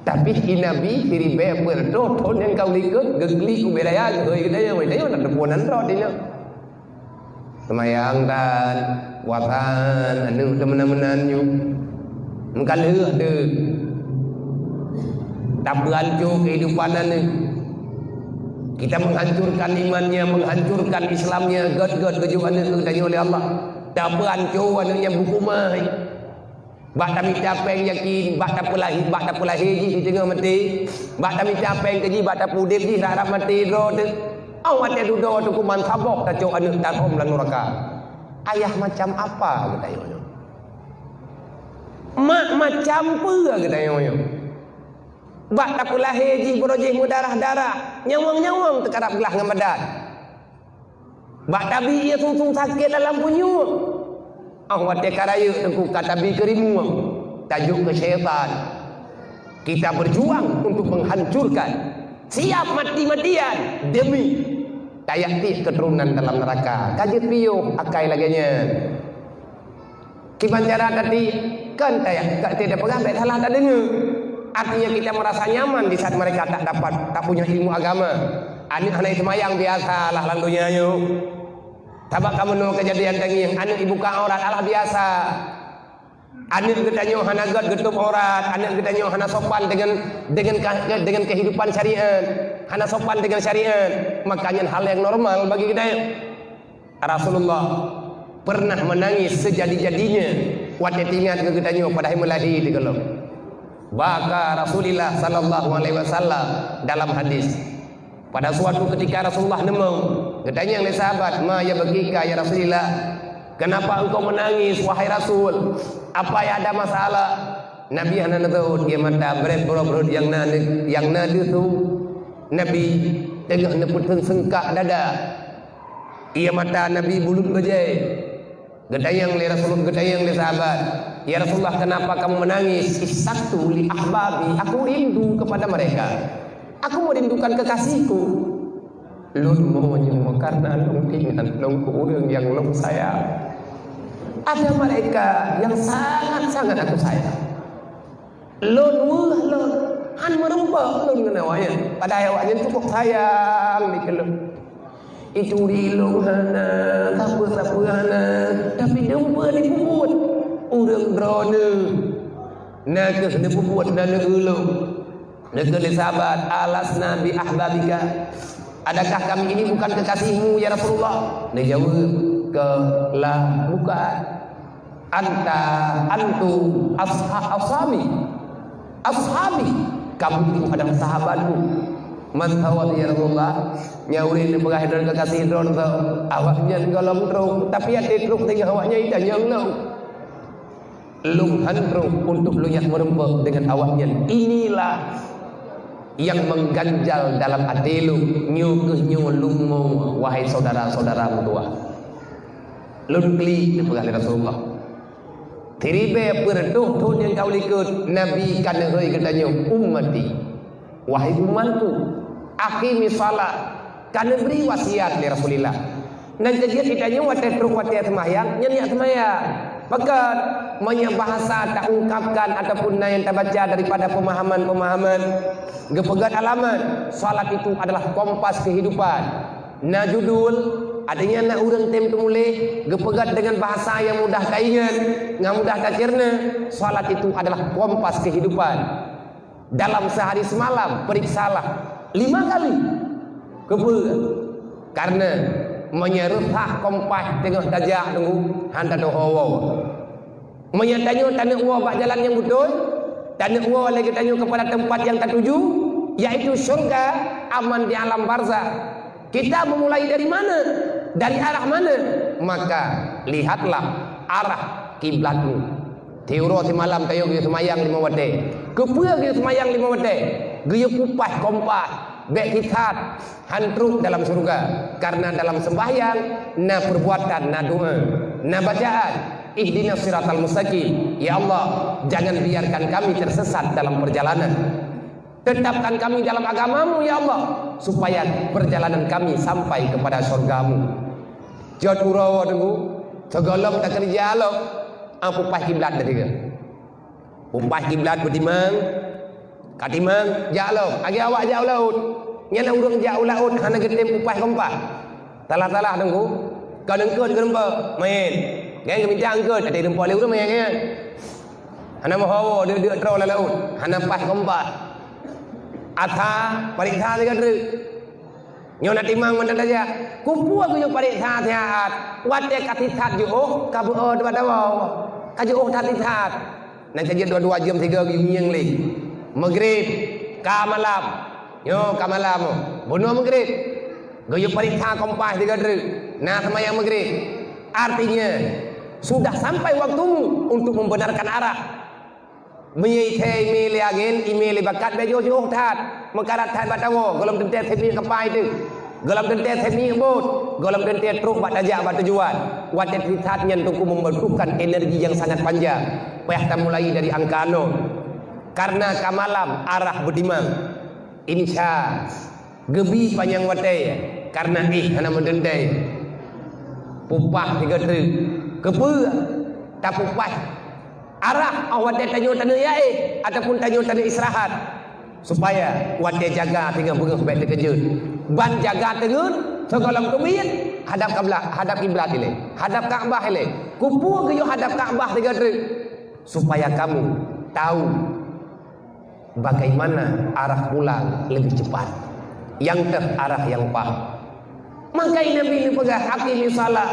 Tapi Nabi hiribe berdoa yang kau likut gegli ku beraya geui gede we dayo nak punan ro dinya. Semayang dan watan anu temenan-menan yu. Mungkin ada tak berhancur kehidupan anu. Kita menghancurkan imannya, menghancurkan Islamnya, god kejuan itu ditanya oleh Allah. Tak berhancur anunya buku mai. Bak kami capeng yakin, bak tak pelahi di tengah mati. Bak kami capeng keji, bak tak pudip di harap mati ro tu. Awak ada duduk tu kuman sabok tak cok anak tak om lan neraka. Ayah macam apa kita yo. Mak macam apa kita yo. Bak tak pula haji berojih mudarah-darah, nyawang-nyawang tekarap gelah dengan badan. Bak tabi ia sung-sung sakit dalam punya. Awak tekaraya tengku katabi kerimu. Tajuk ke syaitan. Kita berjuang untuk menghancurkan. Siap mati-matian demi tayakti keturunan dalam neraka. Kajit piuk akai laganya. Kiban cara tadi kan tayak tidak pegang baik salah tak dengar. Artinya kita merasa nyaman di saat mereka tak punya ilmu agama. Anak-anak semayang biasa lah lalunya yuk. Tabak kamu nol kejadian tengih. Anak ibu kau orang Allah biasa. Anak kita nyoh hana god getup orang, anak kita nyoh hana sopan dengan kehidupan syariat, hana sopan dengan syariat, makanya hal yang normal bagi kita. Rasulullah pernah menangis sejadi-jadinya waktu ingat ke kita nyoh pada melahi di kalau. Baka Rasulullah sallallahu alaihi wasallam dalam hadis. Pada suatu ketika Rasulullah nemu, katanya oleh sahabat, "Ma ya bagika ya Rasulullah? Kenapa engkau menangis wahai Rasul? Apa yang ada masalah?" Nabi hana tahu dia mata berat-berat yang nadu tu. Nabi tengok neput sengkak dada. Ia mata Nabi bulut bejai. Gedayang li Rasulullah, gedayang li sahabat. Ya Rasulullah, kenapa kamu menangis? Isaktu li ahbabi, aku rindu kepada mereka. Aku merindukan kekasihku. Lun mau karena long ingat long orang yang long sayang. Ada mereka yang sangat-sangat aku sayang. Lun han merempak lun kenawanya. Padahal awaknya cukup sayang dikelum. Itu di long hana, siapa hana, tapi jumpa di puput. Orang drone. Nak kena puput dan nak ulung. Negeri sahabat alas Nabi ahbabika. Adakah kami ini bukan kekasihmu ya Rasulullah? Dia jawab ke lah bukan. Antum ashabi. Kamu itu adalah sahabatku. Man tawad ya Rasulullah. Nyaurin berkah dan kekasih don tau. Awaknya kalau truk tapi ada truk tengah awaknya itu yang nau. Lung hantruk untuk lu yang merempek dengan awaknya. Inilah yang mengganjal dalam hati lu. Nyukuh lumu wahai saudara-saudara tua. Lun kli dipegang Rasulullah. Tiribe berdoh yang kau likut Nabi kan hei katanya ummati. Wahai umatku, aqimi salat. Kan beri wasiat dari Rasulullah. Dan jadi kitanya wadah truk wadah semayang, nyanyi semayang. Bahkan banyak bahasa tak ungkapkan ataupun yang tak baca daripada pemahaman-pemahaman. Gepegat alamat, salat itu adalah kompas kehidupan. Na judul, adanya nak urang tem tu mulai gepegat dengan bahasa yang mudah kaingan, yang mudah kacerna. Salat itu adalah kompas kehidupan. Dalam sehari semalam periksalah 5 kali. Gepegat. Karena menyerusak kompas tengah tajak tunggu handa do hawa. Menyatanya tanah uwa bak jalan yang betul, tanah uwa lagi tanya kepada tempat yang tertuju, yaitu syurga, aman di alam barzah. Kita memulai dari mana? Dari arah mana? Maka lihatlah arah kiblatmu. Teuro semalam tayo gi semayang 5 wate. Kepua gi semayang 5 wate. Gaya kupas kompas. bek kitat hantruk dalam surga. Karena dalam sembahyang na perbuatan, na doa, na bacaan ihdinas siratal mustaqim. Ya Allah, jangan biarkan kami tersesat dalam perjalanan. Tetapkan kami dalam agamamu ya Allah, supaya perjalanan kami sampai kepada surgamu. Jod urawa tunggu segolong tak kerja lo apa pas kiblat tadi ke upah kiblat bertimang katimang jalo agi awak jauh laut nyala urang jauh laut hana getem upah kompah talah-talah tunggu kau dengkut gerempa main gang kami jangkut ada rempa leu main kan hana mahawa dia terau laut hana pas kompah atha pariksa dekat nyo na timang man daja kumpu aku yo pariksa tiat wate katithat yo ka bu dua dawa ka yo tatithat nan ka dua jam 3 giang li maghrib ka malam yo ka malam bunuh maghrib go yo pariksa kompas 3 nah semayang maghrib artinya sudah sampai waktumu untuk membenarkan arah. Menyai thei mele agen email bakat bejo jo that makarat that batawo golam tente themi kapai tu golam tente themi bot golam tente truk bat dajak bat tujuan watet dithat nyen tuku membutuhkan energi yang sangat panjang payah ta mulai dari angka 0 karena kamalam arah bedimang insya gebi panjang wate karena hana mendendai pupah 3 truk kepe tak pupah arah awak dia tanya tanah ya ataupun tanya tanah istirahat supaya awak dia jaga tinggal bergerak baik terkejut ban jaga tengun sekolah kebit hadap kiblat ile hadap Kaabah ile kupu ke yo hadap Kaabah 3 truk supaya kamu tahu bagaimana arah pulang lebih cepat yang terarah yang paham. Maka Nabi ini pegang hakim salah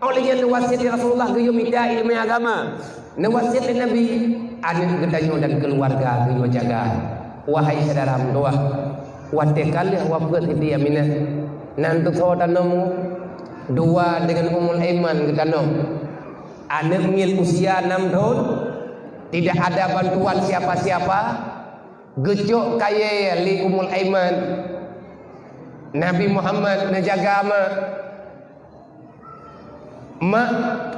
olehnya wasiat Rasulullah geyo minta ilmu agama. Nawasiat Nabi anak gedanyo dan keluarga geyo jaga. Wahai saudara doa, wate kali wafat dia mina nantuk saudaramu dua dengan Ummul Aiman gedanom. Anak mil usia 6 tahun, tidak ada bantuan siapa-siapa. Gejok kaya li Ummul Aiman. Nabi Muhammad najaga mak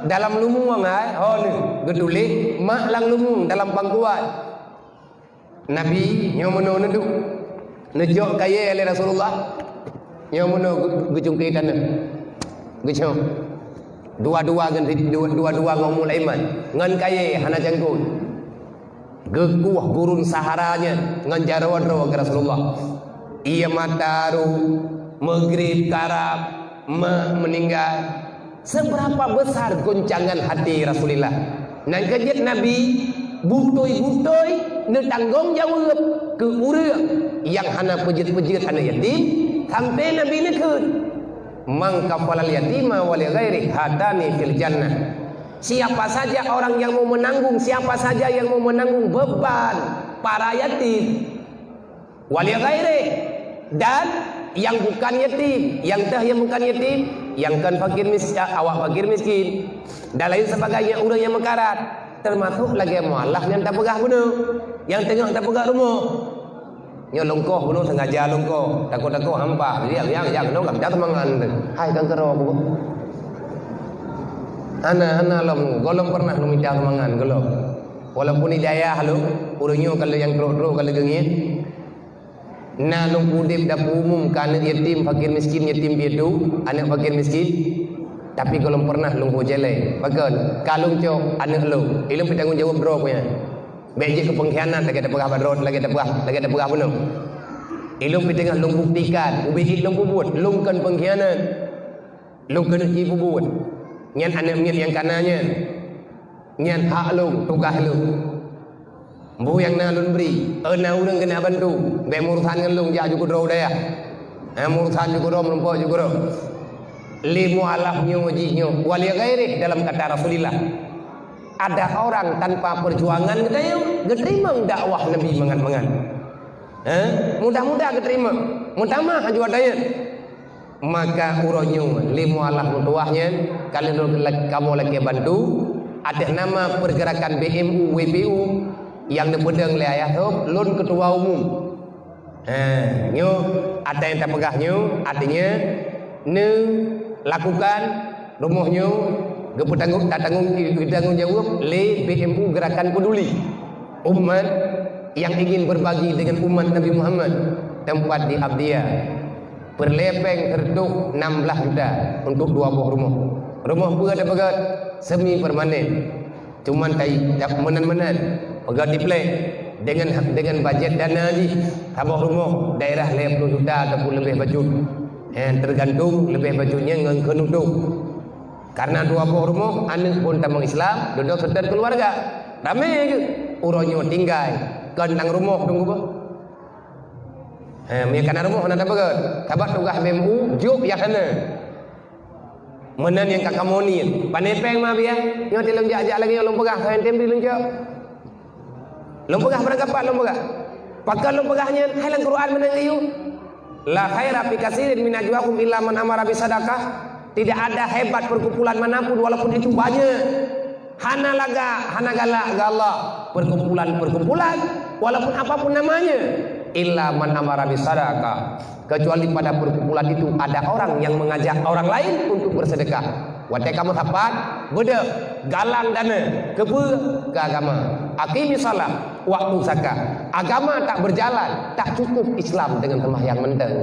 dalam lumung ngai ni geduli mak lang lumung dalam pangkuan Nabi nyomono neduk nejok kaya oleh Rasulullah nyomono gejungki tanah gejong dua-dua ngomul iman ngan kaya hana jangkut gekuah gurun saharanya ngan jarwa ke Rasulullah ia mataru maghrib karab meninggal. Seberapa besar goncangan hati Rasulullah. Nang kejit Nabi butoi-butoi ne tanggung jawab ke urang yang hana pejit-pejit anak yatim sampai Nabi nekut. Man kafalal yatima wa li ghairi hatani fil jannah. Siapa saja orang yang mau menanggung, siapa saja yang mau menanggung beban para yatim wa li ghairi dan yang bukan yatim, yang bukan yatim, yang kan fakir miskin, awak fakir miskin, dan lain sebagainya orang yang mekarat, termasuk lagi mualaf yang tak pegah bunuh, yang tengok tak pegah rumah, yang longkoh bunuh sengaja longkoh, takut hampa, yang nong jatuh mangan, hai kan kero aku, ana lom, golong pernah lu minta mangan golong, walaupun hidayah lu, urunyo kalau yang teruk kalau gengit. Na long udip dah umum kan yatim fakir miskin yatim piatu anak fakir miskin tapi kalau pernah long jelek bagan kalung cok anak lo ilmu bertanggung jawab bro punya beje ke pengkhianat lagi ada pegah badrot lagi ada pegah bunuh ilmu tengah long buktikan ubi long buat long kan pengkhianat long kan ibu buat nyan anak yang kananya nyan hak long tugas lo bu yang nalun beri, na urang kena bantu. Be murusan ngan lung ja juga ro daya. Murusan juga ro menumpuk juga ro. Limu alaf nyo jinyo wali ghairi dalam kata Rasulullah. Ada orang tanpa perjuangan gedayung geterima dakwah Nabi mangan-mangan. Mudah-mudah geterima. Mutamah juga daya. Maka uronyo limu alaf mutuahnya kalian kamu lagi bantu ada nama pergerakan BMU WPU yang dipedang oleh ayah tu lun ketua umum Nyo ada yang tak pegahnya, artinya ne lakukan rumahnya bertanggung jawab le BMU Gerakan Peduli umat yang ingin berbagi dengan umat Nabi Muhammad, tempat di Abdiya berlepeng herduk 16 juta untuk 2 buah rumah pegat semi permanen, cuman tak menan pegat di play dengan bajet dana ni tabah rumah daerah 50 juta ataupun lebih bajut, tergantung lebih bajutnya ngengken untuk. Karena 2 buah rumah anak pun tamang Islam, duduk serta keluarga ramai ke uronyo tinggal kandang rumah tunggu ba mereka rumah nak apa kabat tugas BMU juk yang sana menan yang kakamoni panepeng mah biar nyo telung jak lagi long pegah saya tempi long jak long pegah berangkapat long pegah pakal long pegahnya halang Quran menang ayu la khaira fi katsirin min najwahum illa man amara bi sadaqah. Tidak ada hebat perkumpulan manapun walaupun itu banyak. Hanagala Allah perkumpulan walaupun apapun namanya illa man amara bisadaqah, kecuali pada perkumpulan itu ada orang yang mengajak orang lain untuk bersedekah. Watai kamu tapat beda galang dana ke agama, aqimi salat waktu zakat. Agama tak berjalan, tak cukup Islam dengan sembahyang menteng.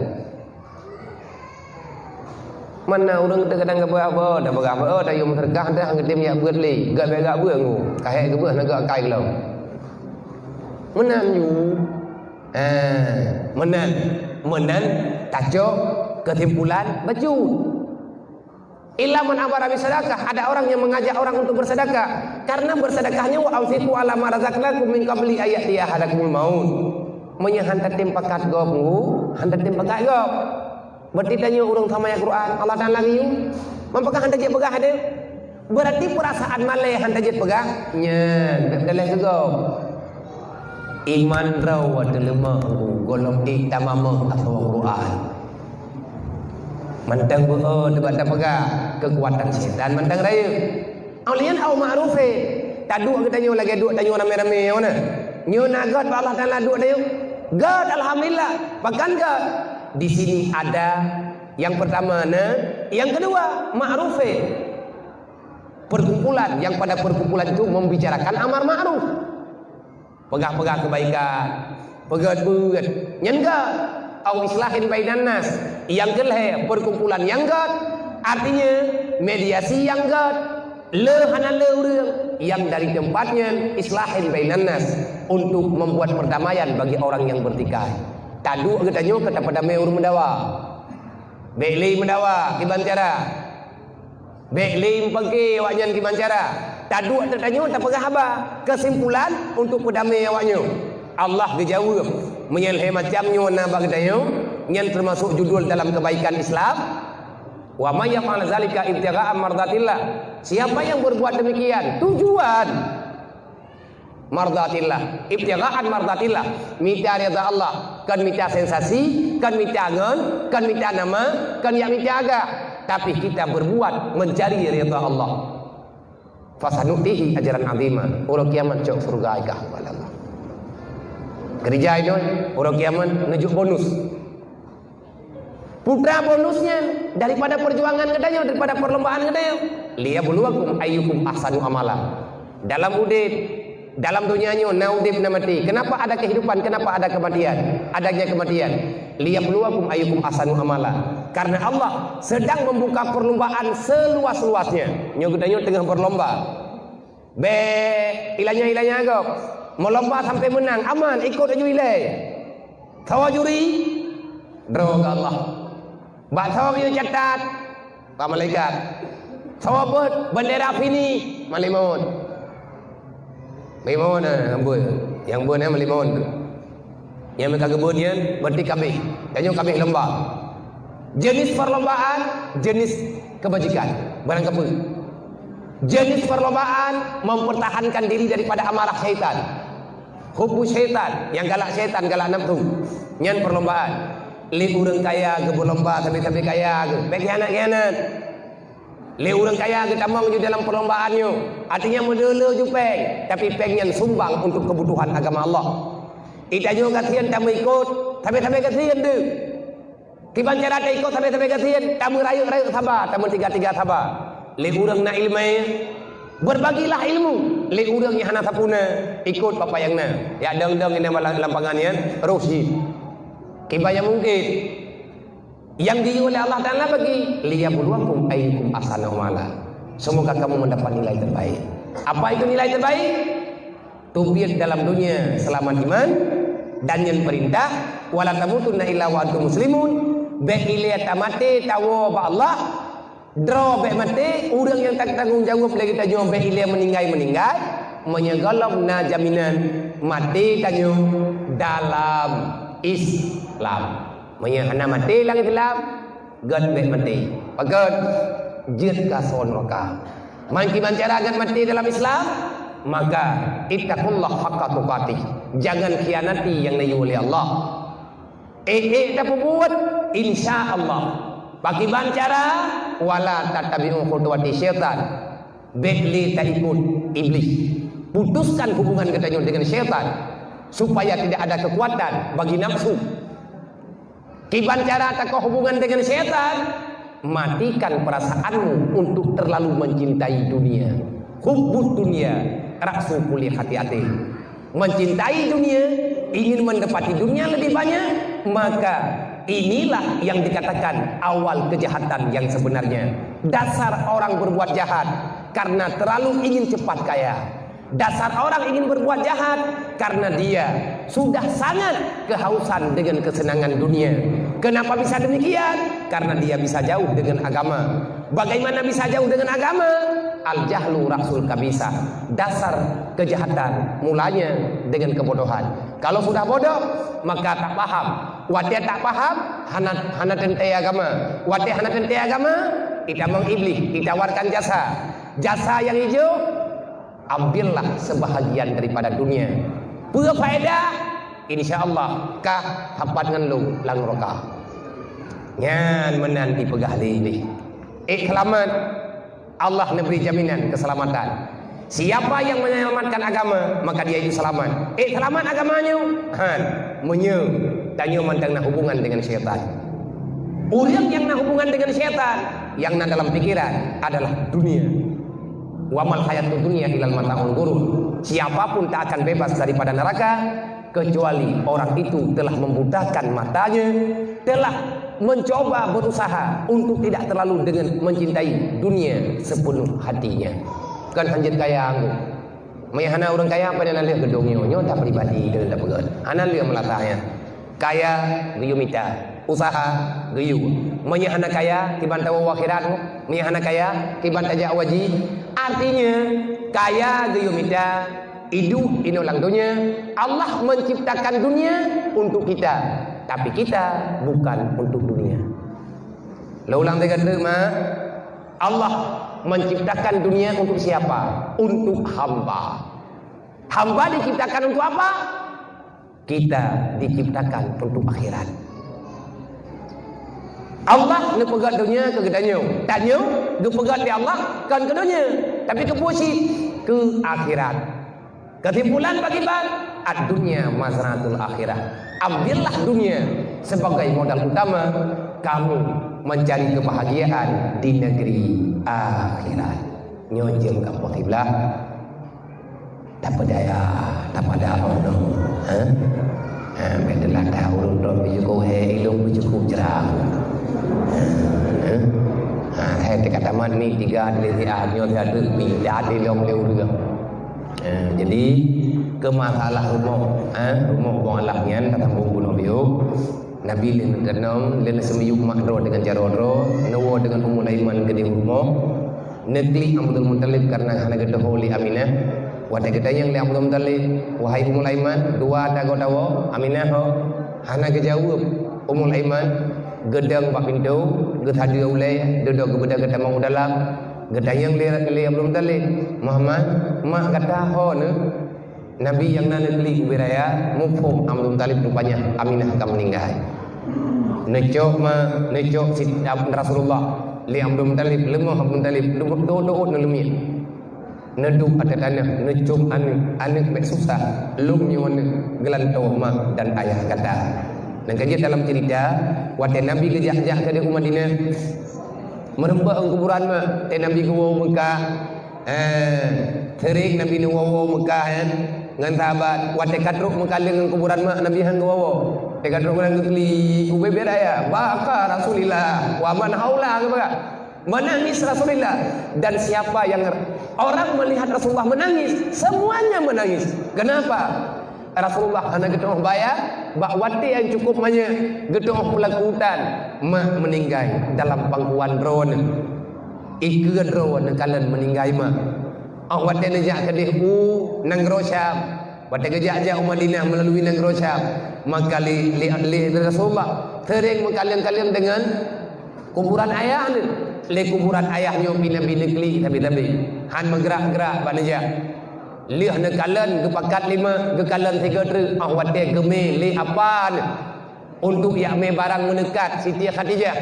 Mana orang kadang apa dah berapa dah yum sergah dah ngetim ya buat li gak begak buat ngu kahek ke buat nak kai lo menan yu menan tajuk kesimpulan baju illa man amara bisadaqah. Ada orang yang mengajak orang untuk bersedekah karena bersedekahnya wa anfiqu ala ma razaqnakum min qabli ayati ahadakumul maut menyahantat tempakat gopmu hantat tempakat gop. Berarti tanya orang sama yang Quran Allah dan lagi you mempegah hantar je pegah ada berarti perasaan malai hantar je pegah nya dalam juga iman raw ada lemah golong itamamah atau Quran mentang debat tak pegah kekuatan setan mentang raya aulian au ma'rufe tadu kita tanya lagi duk tanya rame-rame mana nyo nagat Allah Taala duk dia God alhamdulillah bahkan God di sini ada yang pertama yang kedua ma'rufe perkumpulan yang pada perkumpulan itu membicarakan amar ma'ruf pegah-pegah kebaikan pegat-pegat nyengga au islahin bainan nas yang keleh perkumpulan yang God artinya mediasi yang God le urang yang dari tempatnya islahin bainan nas untuk membuat perdamaian bagi orang yang bertikai. Tadu katanya kata pada meur mendawa. Bekli mendawa kiban cara. Bekli pagi awaknya kiban cara. Tadu katanya tak pegah haba. Kesimpulan untuk perdamai awaknya. Allah dijawab menyelhe macamnya naba katanya yang termasuk judul dalam kebaikan Islam. Wa may yaf'al zalika ibtigha'a mardatillah. Siapa yang berbuat demikian tujuan mardatillah, ibtigha'an mardatillah, minta ridha Allah, kan minta sensasi, kan minta angan, kan minta nama, kan yang minta agak, tapi kita berbuat mencari ridha Allah. Fasanutihi ajaran azimah. Orang kiamat cok surga ikah kepada Allah. Kerja itu orang kiamat nujuk bonus. Putra bonusnya daripada perjuangan gedanya, daripada perlombaan gedanya. Liyabluwakum ayyukum ahsanu amala. Dalam udit, dalam dunianya naudib namati. Kenapa ada kehidupan? Kenapa ada kematian? Adanya kematian. Liyabluwakum ayyukum ahsanu amala. Karena Allah sedang membuka perlombaan seluas-luasnya. Nyogedanya tengah berlomba. Ilahnya agak melomba sampai menang, aman, ikut aja ilai. Tawajuri, droga Allah. Bahawa kita catat, Pak Malaikat. Sawabat bendera ini Malimon. Malimon ambul. Yang buat Malimon. Yang mereka kemudian berarti kambing. Tanya kambing lomba. Jenis perlombaan, jenis kebajikan. Barang kepul. Jenis perlombaan mempertahankan diri daripada amarah syaitan. Hubu syaitan, yang galak syaitan, galak nafsu. Nyan perlombaan. Li urang kaya ke berlomba sampai kaya ke. Baik hianat. Li urang kaya ke tamang je dalam perlombaannya. Artinya modele je peng, tapi pengnya sumbang untuk kebutuhan agama Allah. Itanya kasihan tak ikut tabe-tabe kasihan tu. Kiban cara tak ikut tabe-tabe kasihan, tamu rayu-rayu sabar, tamu tiga-tiga sabar. Le urang nak ilmu, berbagilah ilmu. Le urang yang hana sapuna, ikut apa yang na. Ya dang-dang ini lampangan yan, rosi. Kiban yang mungkin yang di oleh Allah Ta'ala bagi liyabluwakum ayyukum ahsanu amala. Semoga kamu mendapat nilai terbaik. Apa itu nilai terbaik? Tubir dalam dunia selamat iman dan yang perintah wala tamutunna illa wa antum muslimun. Be ile tamate tawo ba Allah. Dro be mate urang yang tak tanggung jawab lagi tanyo be ile meninggal menyegalam na jaminan mati tanyo dalam Islam. Hana mati lang Islam, gad be mati. Pagad jid ka son raka. Man cara gad mati dalam Islam, maka ittaqullah haqqa tuqatih. Jangan khianati yang diuji oleh Allah. Tak buat insyaallah. Bagi cara wala tatabi'u khutuwati syaitan. Bekli tak ikut iblis. Putuskan hubungan kita dengan syaitan supaya tidak ada kekuatan bagi nafsu. Kiban cara tak hubungan dengan syaitan, matikan perasaanmu untuk terlalu mencintai dunia. Hubbud dunia, raksu kulli hati-hati. Mencintai dunia, ingin mendapati dunia lebih banyak, maka inilah yang dikatakan awal kejahatan yang sebenarnya. Dasar orang berbuat jahat karena terlalu ingin cepat kaya. Dasar orang ingin berbuat jahat karena dia sudah sangat kehausan dengan kesenangan dunia. Kenapa bisa demikian? Karena dia bisa jauh dengan agama. Bagaimana bisa jauh dengan agama? Al-jahlu rasul kabisa. Dasar kejahatan mulanya dengan kebodohan. Kalau sudah bodoh, maka tak paham. Wate tak paham, hana tentai agama. Wate hana tentai agama, kita mengiblis, kita tawarkan jasa. Jasa yang hijau, ambillah sebahagian daripada dunia. Berfaedah, insyaallah kah hapat dengan lu lang rokah. Nyan menanti pegahli ini. Selamat, Allah memberi jaminan keselamatan. Siapa yang menyelamatkan agama, maka dia itu selamat. Selamat agamanya, tanya mantang nak hubungan dengan syaitan. Orang yang nak hubungan dengan syaitan, yang nak dalam pikiran adalah dunia. Wamal hayatud dunya ilal mata'ul ghurur. Siapapun tak akan bebas daripada neraka kecuali orang itu telah membutakan matanya, telah mencoba berusaha untuk tidak terlalu dengan mencintai dunia sepenuh hatinya. Kan hanjat kaya aku. Mayahana orang kaya pada nalia gedongnya, tak pribadi dia tak pegat. Ana dia melatahnya. Kaya geyu mita, usaha geyu. Mayahana kaya kiban tawa akhirat, mayahana kaya kiban tajak waji. Artinya kaya geyu mita, hidup inolang dunia. Allah menciptakan dunia untuk kita, tapi kita bukan untuk dunia. Laulang dia kata mah Allah menciptakan dunia untuk siapa? Untuk hamba. Hamba diciptakan untuk apa? Kita diciptakan untuk akhirat. Allah nak pegat dunia ke gedanya. Tanya, dia pegat di Allah kan ke dunia. Tapi ke posisi ke akhirat. Kesimpulan bagi bang, ad-dunya mazratul akhirah. Ambillah dunia sebagai modal utama kamu mencari kebahagiaan di negeri akhirat. Nyonjeng ka potiblah. Tak pada ono. Bedelah tahu ulun bejuku ilung bejuku jerang. Hai kata man ni tiga dari nyo ada pindah di long leu juga. Jadi ke masalah rumah buang alahnya kata buku Nabi Nabi lin kenam lin semiyuk makro dengan jarodro nawo dengan umul aiman gede rumah negli Abdul Muttalib karena hana gede holi Aminah wada gede yang li Abdul Muttalib wahai umul aiman dua dago dawo Aminah hana gejawab umul aiman gedang pak pintu ged hadir ulai dodo gebeda gede mau dalam gede yang li Abdul Muttalib Muhammad mak kata ho ne Nabi yang nanti ubiraya mufhum Abdul Muttalib rupanya Aminah akan meninggal. Necok si Rasulullah li Abdul Muttalib lemah Abdul Muttalib do nelemi. Neduk ada tanah necok anak mek susah lum nyawana gelantau mak dan ayah kata. Dan kerja dalam cerita waktu Nabi kejak-jak ke umat Madinah merembak kuburan mah Nabi ke Mekah terik Nabi ni Mekah kan dengan sahabat waktu katruk mengkaling kuburan mah Nabi hang ke katruk orang keli ubebet aya baka Rasulillah wa man haula ke baka menangis Rasulullah. Dan siapa yang orang melihat Rasulullah menangis, semuanya menangis. Kenapa? Rasulullah hanya getong bayar bak wati yang cukup banyak getong pelakutan mak meninggal dalam pangkuan drone ikut drone kalian meninggal mak wati nejak kedih nang rosyam wati kejak Madinah melalui nang rosyam maka li Rasulullah sering kalian dengan kuburan ayah ni le kuburan ayahnya Nabi negeri tapi han menggerak-gerak bak nejak liah ne kalen kepakat 5 ke kalen 3 tru wate geme le apa untuk yak me barang menekat Siti Khadijah.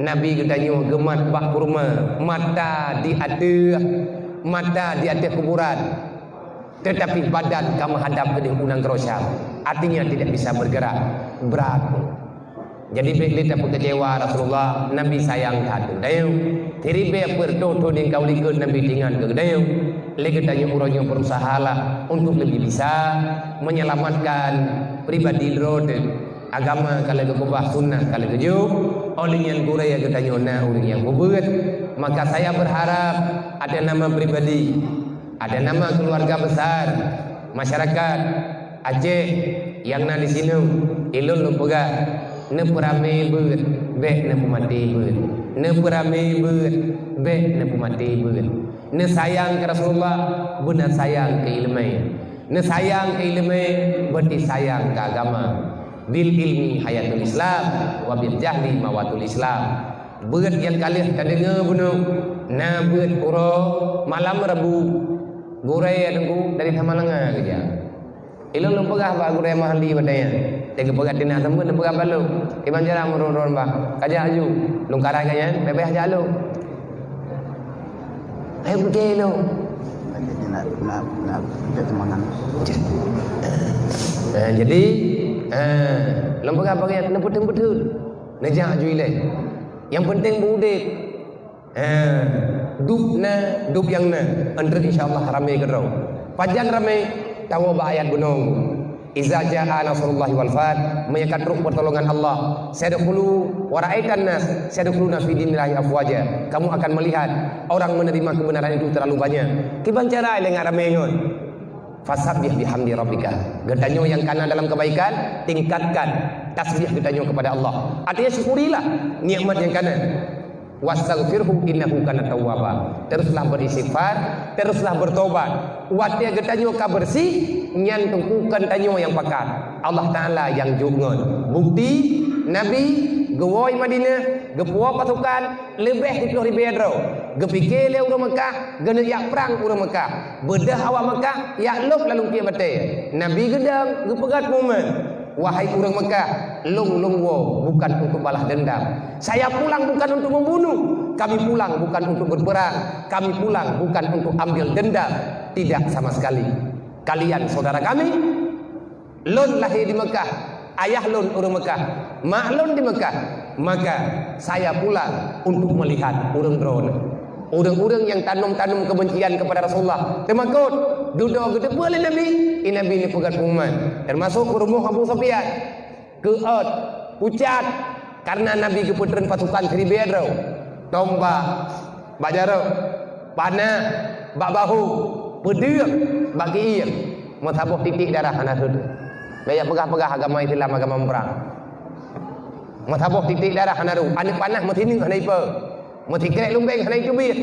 Nabi katanya gemat bak kurma mata di atas kuburan tetapi badan kamu hadap ke unang kerosyam artinya tidak bisa bergerak berat. Jadi begitu tak kecewa Rasulullah Nabi sayang kadu dayu tiribe pertoto ning kau likut Nabi tinggal ke dayu lagi tanya urangnya berusahalah untuk lebih bisa menyelamatkan pribadi road agama kalau ke kubah sunnah kalau ke jauh oleh yang kuraya katanya na orang yang bubut. Maka saya berharap ada nama pribadi, ada nama keluarga besar masyarakat Aceh yang na di sini ilun lupa ne perame beut be ne pemati beut ne perame beut be ne pemati beut ne sayang ke Rasulullah benar sayang ke ilmu ne sayang ke ilmu berarti sayang ke agama. Bil ilmi hayatul Islam wa bil jahli mawatul Islam. Beut yang kalian tak dengar bunuh na beut uro malam Rabu gurai adengku dari Tamalanga kerja ilun lu pegah ba gurai mahali badanya tega pegat tina tembun ne pegat balu iban jarang murun-run ba kaja aju lungkaran kaya bebeh aja lu ayo pergi lu nak semangat jadi lembaga bagian ne betul-betul nejak aju ile yang penting budik dub yang na andre insyaallah ramai gerau pajan ramai tahu ayat gunung iza jaa nasrullahi wal fath menyekatruk pertolongan Allah sadkhulu wa ra'aitan nas sadkhuluna fi dinillahi afwaja kamu akan melihat orang menerima kebenaran itu terlalu banyak kiban cara lengan ramai ngon fasabbih bihamdi rabbika gedanyo yang kana dalam kebaikan tingkatkan tasbih gedanyo kepada Allah artinya syukurilah nikmat yang kana wastaghfirhu innahu kana tawwaba teruslah beristighfar teruslah bertobat wati getanyo ka bersih nyan tungkukan tanyo yang pakat Allah taala yang jungon bukti Nabi gewoi Madinah gepuak pasukan lebih 10,000 dro gepike le urang Mekah gene yak perang urang Mekah bedah awak Mekah yak lok lalu kia bate Nabi gedang gepegat momen wahai urang Mekah long wo bukan untuk balas dendam saya pulang bukan untuk membunuh kami pulang bukan untuk berperang kami pulang bukan untuk ambil dendam tidak sama sekali kalian saudara kami lon lahir di Mekah ayah lon urang Mekah mak lon di Mekah maka saya pulang untuk melihat orang-orang yang tanam kebencian kepada Rasulullah temakut duduk gede boleh Nabi ini pegat umat termasuk rumah Abu Sufyan keot pucat karena Nabi keputren pasukan 1,000 dro tombak bajaro panah bak bahu pedang bagi ieu matabuh titik darah anak tu banyak pegah-pegah agama Islam agama perang matabuh titik darah anak tu anak panah mati ning hanai pe mati krek lumbeng hanai cubit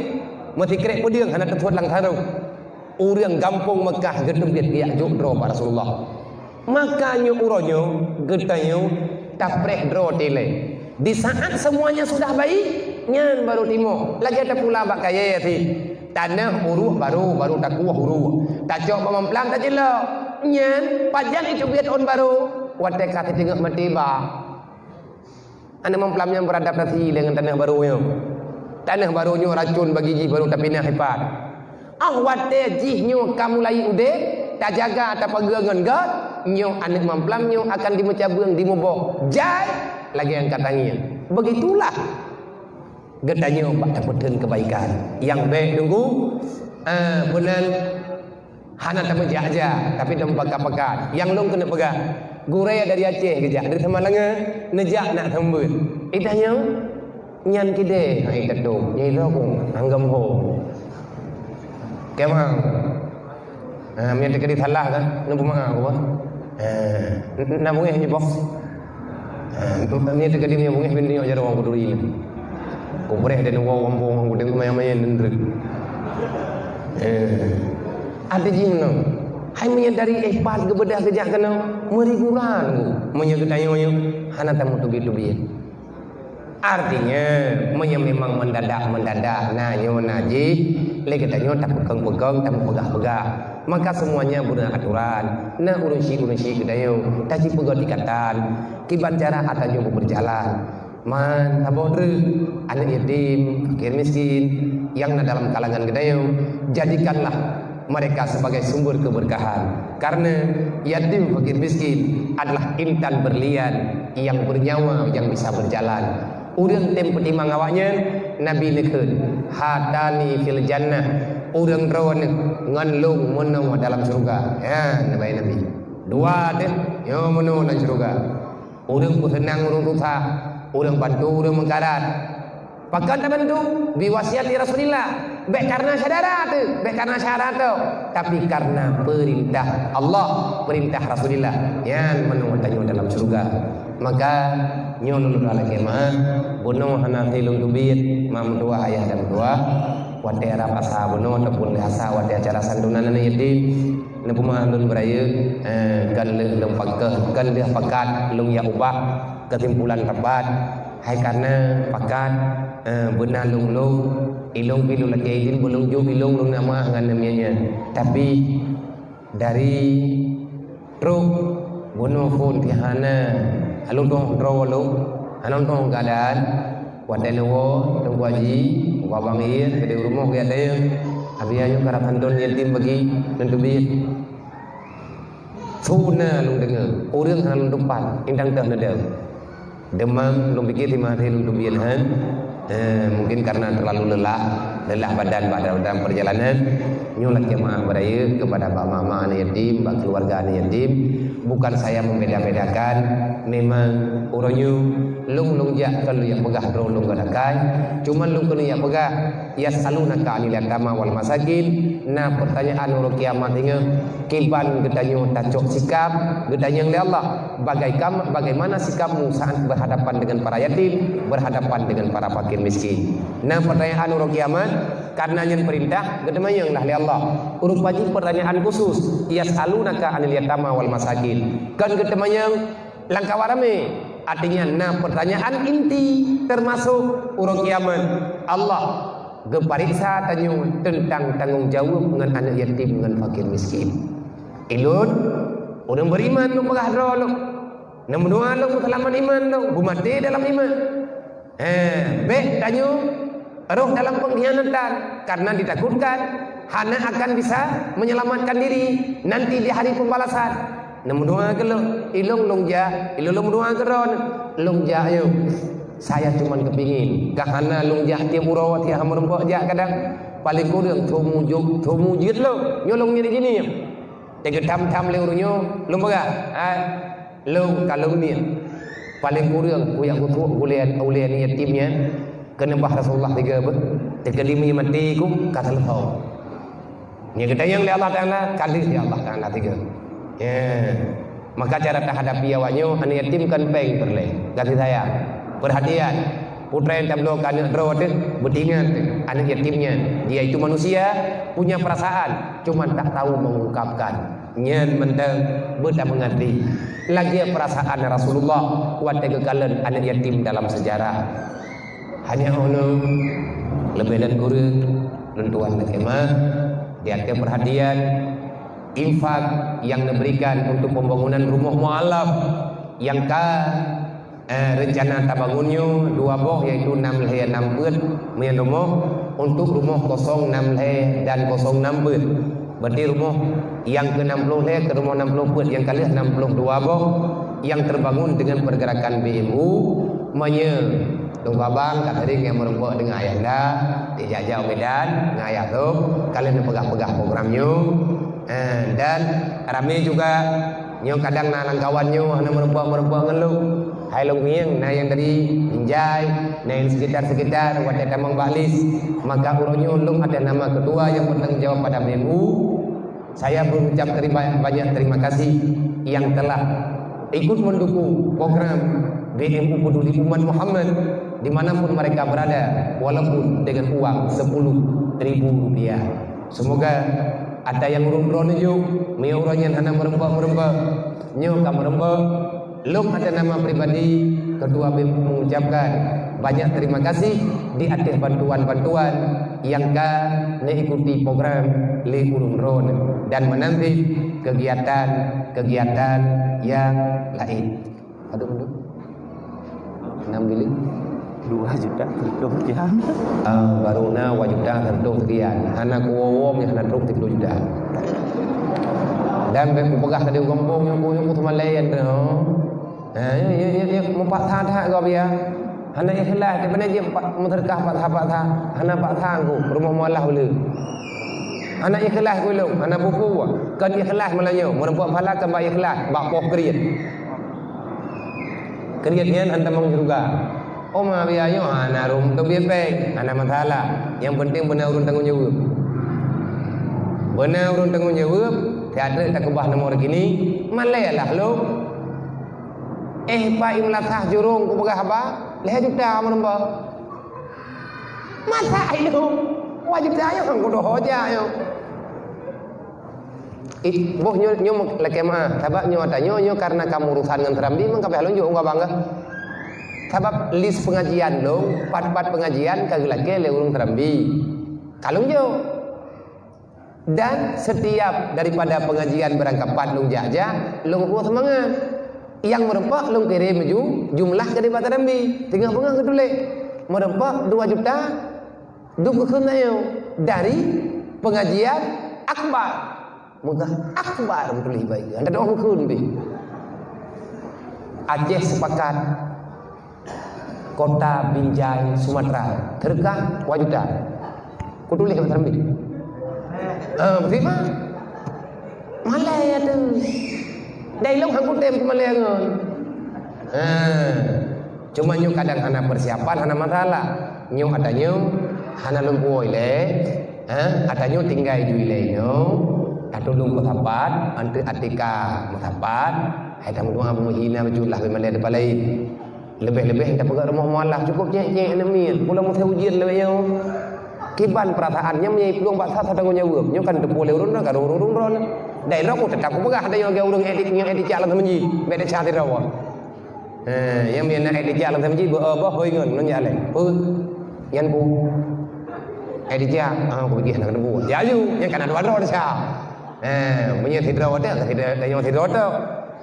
mati krek pedang anak tetuat lang taru urang kampung Mekah gedung dia juk dro Rasulullah makanya uronyo getanyo taprek dro tele di saat semuanya sudah baik nyan baru timo lagi ada pula bak kaya ti tanah uruh baru takuah uruh tacok pemamplang tak jelok nyan pajang itu biat on baru wate kata tengok mati ba anda memplamnya beradaptasi dengan tanah barunya tanah barunya racun bagi ji baru tapi nah hebat wate jihnya kamu lai ude tak jaga tak pegangan god nyo anak mamplam nyo akan dimecabung dimobok jai lagi yang katanya. Begitulah gedanya pak dapetin kebaikan yang baik nunggu benar hana tamu aja tapi tempat pekat yang long kena pegang guraya dari Aceh kejak dari Tamalanga nejak nak tembus itanya nyan kide ai ketuk nyai rokong anggam ho kemang mian tekadi salah kan nampu maa ko nabungeh ni box mian tekadi mian bungeh bin nyo jaro wong kuduri ko breh den wo wong ko den maya nendrek ada jino hai menyadari ihpat kebedah kejak kena meriguran menyegetayo hana tamu tubi-tubi. Artinya memang mendadak nah nyo naji lagi tanyo tak pegang tak pegah-pegah maka semuanya beraturan nah urusi kedayo taji pegang dikatan kibat cara atanyo berjalan man tabodre anak yatim fakir miskin yang dalam kalangan kedayo jadikanlah mereka sebagai sumber keberkahan karena yatim fakir miskin adalah intan berlian yang bernyawa yang bisa berjalan. Urang tempat imang awaknya Nabi nekeun hadani fil jannah urang rawan nganlung menang dalam surga ya Nabi dua deh yo menang dalam surga urang senang urang susah urang bantu urang mengkarat pakan tak bantu biwasiati Rasulillah baik karena syarat tu tapi karena perintah Allah perintah Rasulillah yang menang dalam surga maka nyolong ala kemah bunuh hana tilung tubit mam dua ayah dan dua wadera pasa bunuh ataupun hasa wadera acara sandunan yatim nepu mahalun beraya galeh lung pakah galeh pakat lung ya ubah kesimpulan rapat hai karena pakat benar lung ilung pilu lagi izin belum jo ilung lung nama ngan namanya tapi dari truk bunuh pun tihana alung dong rawalo anon dong keadaan wadai lewo tunggu haji wabang ir gede rumah gede ada abianyo karap handon yatim bagi nentubit suna lung dengar urang halung depan indang teh nedem demam lung pikir timah lung tubit han mungkin karena terlalu lelah badan dalam perjalanan nyulat jemaah beraya kepada pak mama anak yatim pak keluarga anak yatim bukan saya membeda-bedakan memang uronyo lung jak kalau yang pegah lung gadakai cuma lung kalau yang pegah yasalunaka anil yatama wal masakin nah pertanyaan urang kiamat inge kiban gedanyo tacok sikap gedanyo oleh Allah bagaimana sikapmu saat berhadapan dengan para yatim berhadapan dengan para fakir miskin nah pertanyaan urang kiamat karena yang perintah gedanyo lah oleh Allah urang wajib pertanyaan khusus yasalunaka anil yatama wal masakin kan gedanyo langkah warame artinya nah pertanyaan inti termasuk urang kiamat Allah gepariksa tanyo tentang tanggung jawab dengan anak yatim dengan fakir miskin ilun orang beriman lu pegah dulu nombor dua lu kesalaman iman lu bumati dalam iman baik tanyo roh dalam pengkhianatan karena ditakutkan hana akan bisa menyelamatkan diri nanti di hari pembalasan nombor dua kalau ilung lungja ilung nombor dua keron lungja ayo saya cuma kepingin kahana lungjah tiap urawat tiap merempok jak kadang paling kurang tumu jit lo nyolong ni gini tega tam le urunyo lum baga lo kalau ni paling kurang kuyak kutu ulian yatimnya kena bah Rasulullah tiga terkelimi mati ku kata lepas ni kita yang li Allah Taala kali li Allah Taala tiga maka cara terhadapi awaknya anak yatim kan peng perle kasih sayang perhatian putra yang tablo anak rawat bertingan anak yatimnya dia itu manusia punya perasaan cuma tak tahu mengungkapkan nyen mentang beda mengerti lagi perasaan Rasulullah kuat kegagalan anak yatim dalam sejarah hanya ono lebih dan kurang tentuan kemah dia ada perhatian infak yang diberikan untuk pembangunan rumah mualaf yang rencana tabangunnya dua boh yaitu 6 leh 6 beut meyan rumah untuk rumah 06 leh dan 06 beut Berarti rumah yang ke-60 ke rumah 60 put yang kali 62 boh yang terbangun dengan pergerakan BMU Tunggu abang kat hari yang merempuk dengan ayah anda di Jajah Medan dengan ayah tu kalian pegang-pegang programnya dan ramai juga nyo kadang nalang kawannya hanya merempuk ngeluh hai long yang yang tadi Injai yang sekitar Wadah Tamang Balis maka uronyo long ada nama ketua yang bertanggung jawab pada BMU. Saya berucap banyak terima kasih yang telah ikut mendukung program BMU Peduli Umat Muhammad dimanapun mereka berada walaupun dengan uang 10.000 rupiah. Semoga ada yang urun-urun itu meurangnya hana merembak nyo kam merembak lum ada nama pribadi ketua BMU mengucapkan banyak terima kasih di atas bantuan-bantuan yang ikuti program le urun-urun dan menanti kegiatan yang lain. Aduh 6 bilik
2 juta tertuh sekian.
Baruna wajuda tertuh sekian. Anak kuwom yang tertuh 3 juta. Dan pegah tadi gombong yang punya Malayan tu. Ya mempak tha kau biar. Anak ikhlas daripada dia menterkah pak tha. Anak pak tha aku rumah mualaf bela. Anak ikhlas aku lu, anak buku kan ikhlas malanyo. Merempuan pahala kan bak ikhlas, bak poh kriat. Kriatnya anda mau juga. Oh ma biayo anak rum tu biar baik, anak masalah. Yang penting benar urun tanggung jawab. Benar urun tanggung jawab, tiada tak kubah nomor gini, malayalah lu. Pak imlatah jurung ku begah apa? Leh juta menembak. Masa itu wajib saya kan kudu hoja yo. Boh nyo leke mah, sabab nyo ada nyo karena kamu urusan dengan terambi mengka belon jo enggak bangga. Sabab list pengajian dong, part-part pengajian kagak lagi le urung terambi. Kalung jo. Dan setiap daripada pengajian berangkat lung jaja, lung kuat semangat. Yang merempak lung kirim jumlah ke debat terambi. Tinggal pengang kedule. Merempak 2 juta. Duk kenayo dari pengajian akbar. Mudah akbar betul baik. Anda doa mukun bi. Aceh sepakat Kota Binjai Sumatera terkah wajudan. Ku tulis kat terambi. Betul mah. Malay tu. Dai long hang ku tem ku malay ngon. Cuma nyu kadang anak persiapan anak masalah. Nyu ada nyu hana lumpuoi le. Ada nyu tinggal di wilayah atau lung ketapat antu atika metapat hai tamu doa menghina bajulah memang ada palai lebih-lebih kita pegang rumah mualaf cukup nyek enemy pulang mau ujian le yo kiban perasaannya menyai peluang baksa tanggung jawab nyo kan boleh urun ka urun daerah ku tetap ku pegah ada yang urung edik jalan temenji beda cari rawa yang biar edik jalan temenji bah hoi ngon non jalan pu yan pu edik ja ku pergi nak bu ya yu yang kan ada wadro dah punya tidur ada yang tidur ada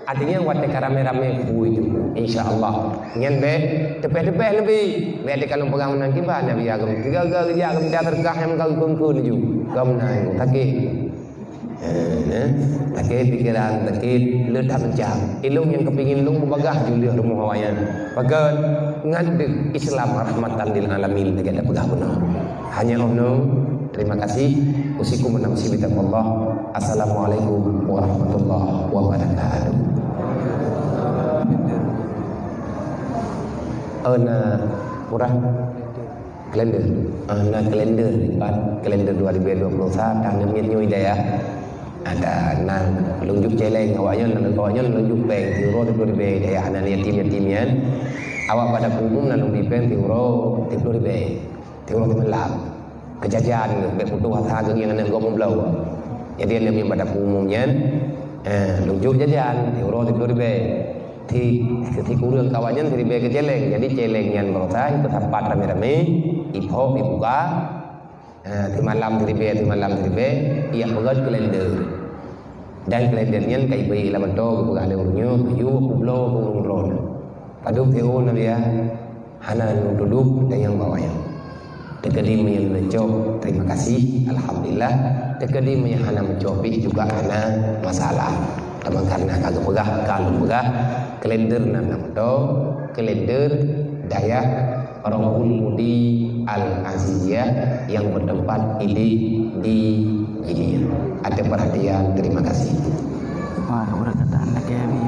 artinya wadah karame-rame itu insyaallah nyen be tepeh-tepeh lebih be ada kalau pegang nanti bah nabi agam tiga-tiga kerja agam dah terkah yang kau kun ju gam nai takih takih pikiran takih ledak mencam ilung yang kepingin lung membagah julih rumah hawayan pagan ngadeg Islam rahmatan lil alamin tak ada pegah benar hanya Allah. Terima kasih. Usikum menamsi bitaqwallah. Assalamualaikum warahmatullahi wabarakatuh. Murah kalender. Kalender depan kalender 2021 tanggal nyu hidayah. Ada nang lunjuk celeng awaknya lunjuk peng tiro 20 hidayah anak yatim-yatimian. Awak pada umum nang di peng tiro 20 tiro melam. Kejajan beputu harga yang nak gomong belau. Jadi dia yang pada umumnya lunjuk jajan euro 30 ribu. Ti kurang kawannya 30 ribu ke celeng. Jadi celeng yang berasa itu tempat rame-rame ipo dibuka. Di malam 30 ribu ia pegang kalender. Dan kalendernya kai bayi lawan to buka ada urunyo yu kublo urun. Paduk teu nabi ya. Hanan duduk dan yang bawahnya. Tekadi meyan mencop, terima kasih, alhamdulillah. Tekadi meyan hana mencopi juga hana masalah. Teman karena kagak pegah, kalau pegah kalender nanam do, kalender Dayak Rohul Mudi Al Aziziyah yang bertempat di Jilin. Ada perhatian, terima kasih.
Wah, berkata anak ya.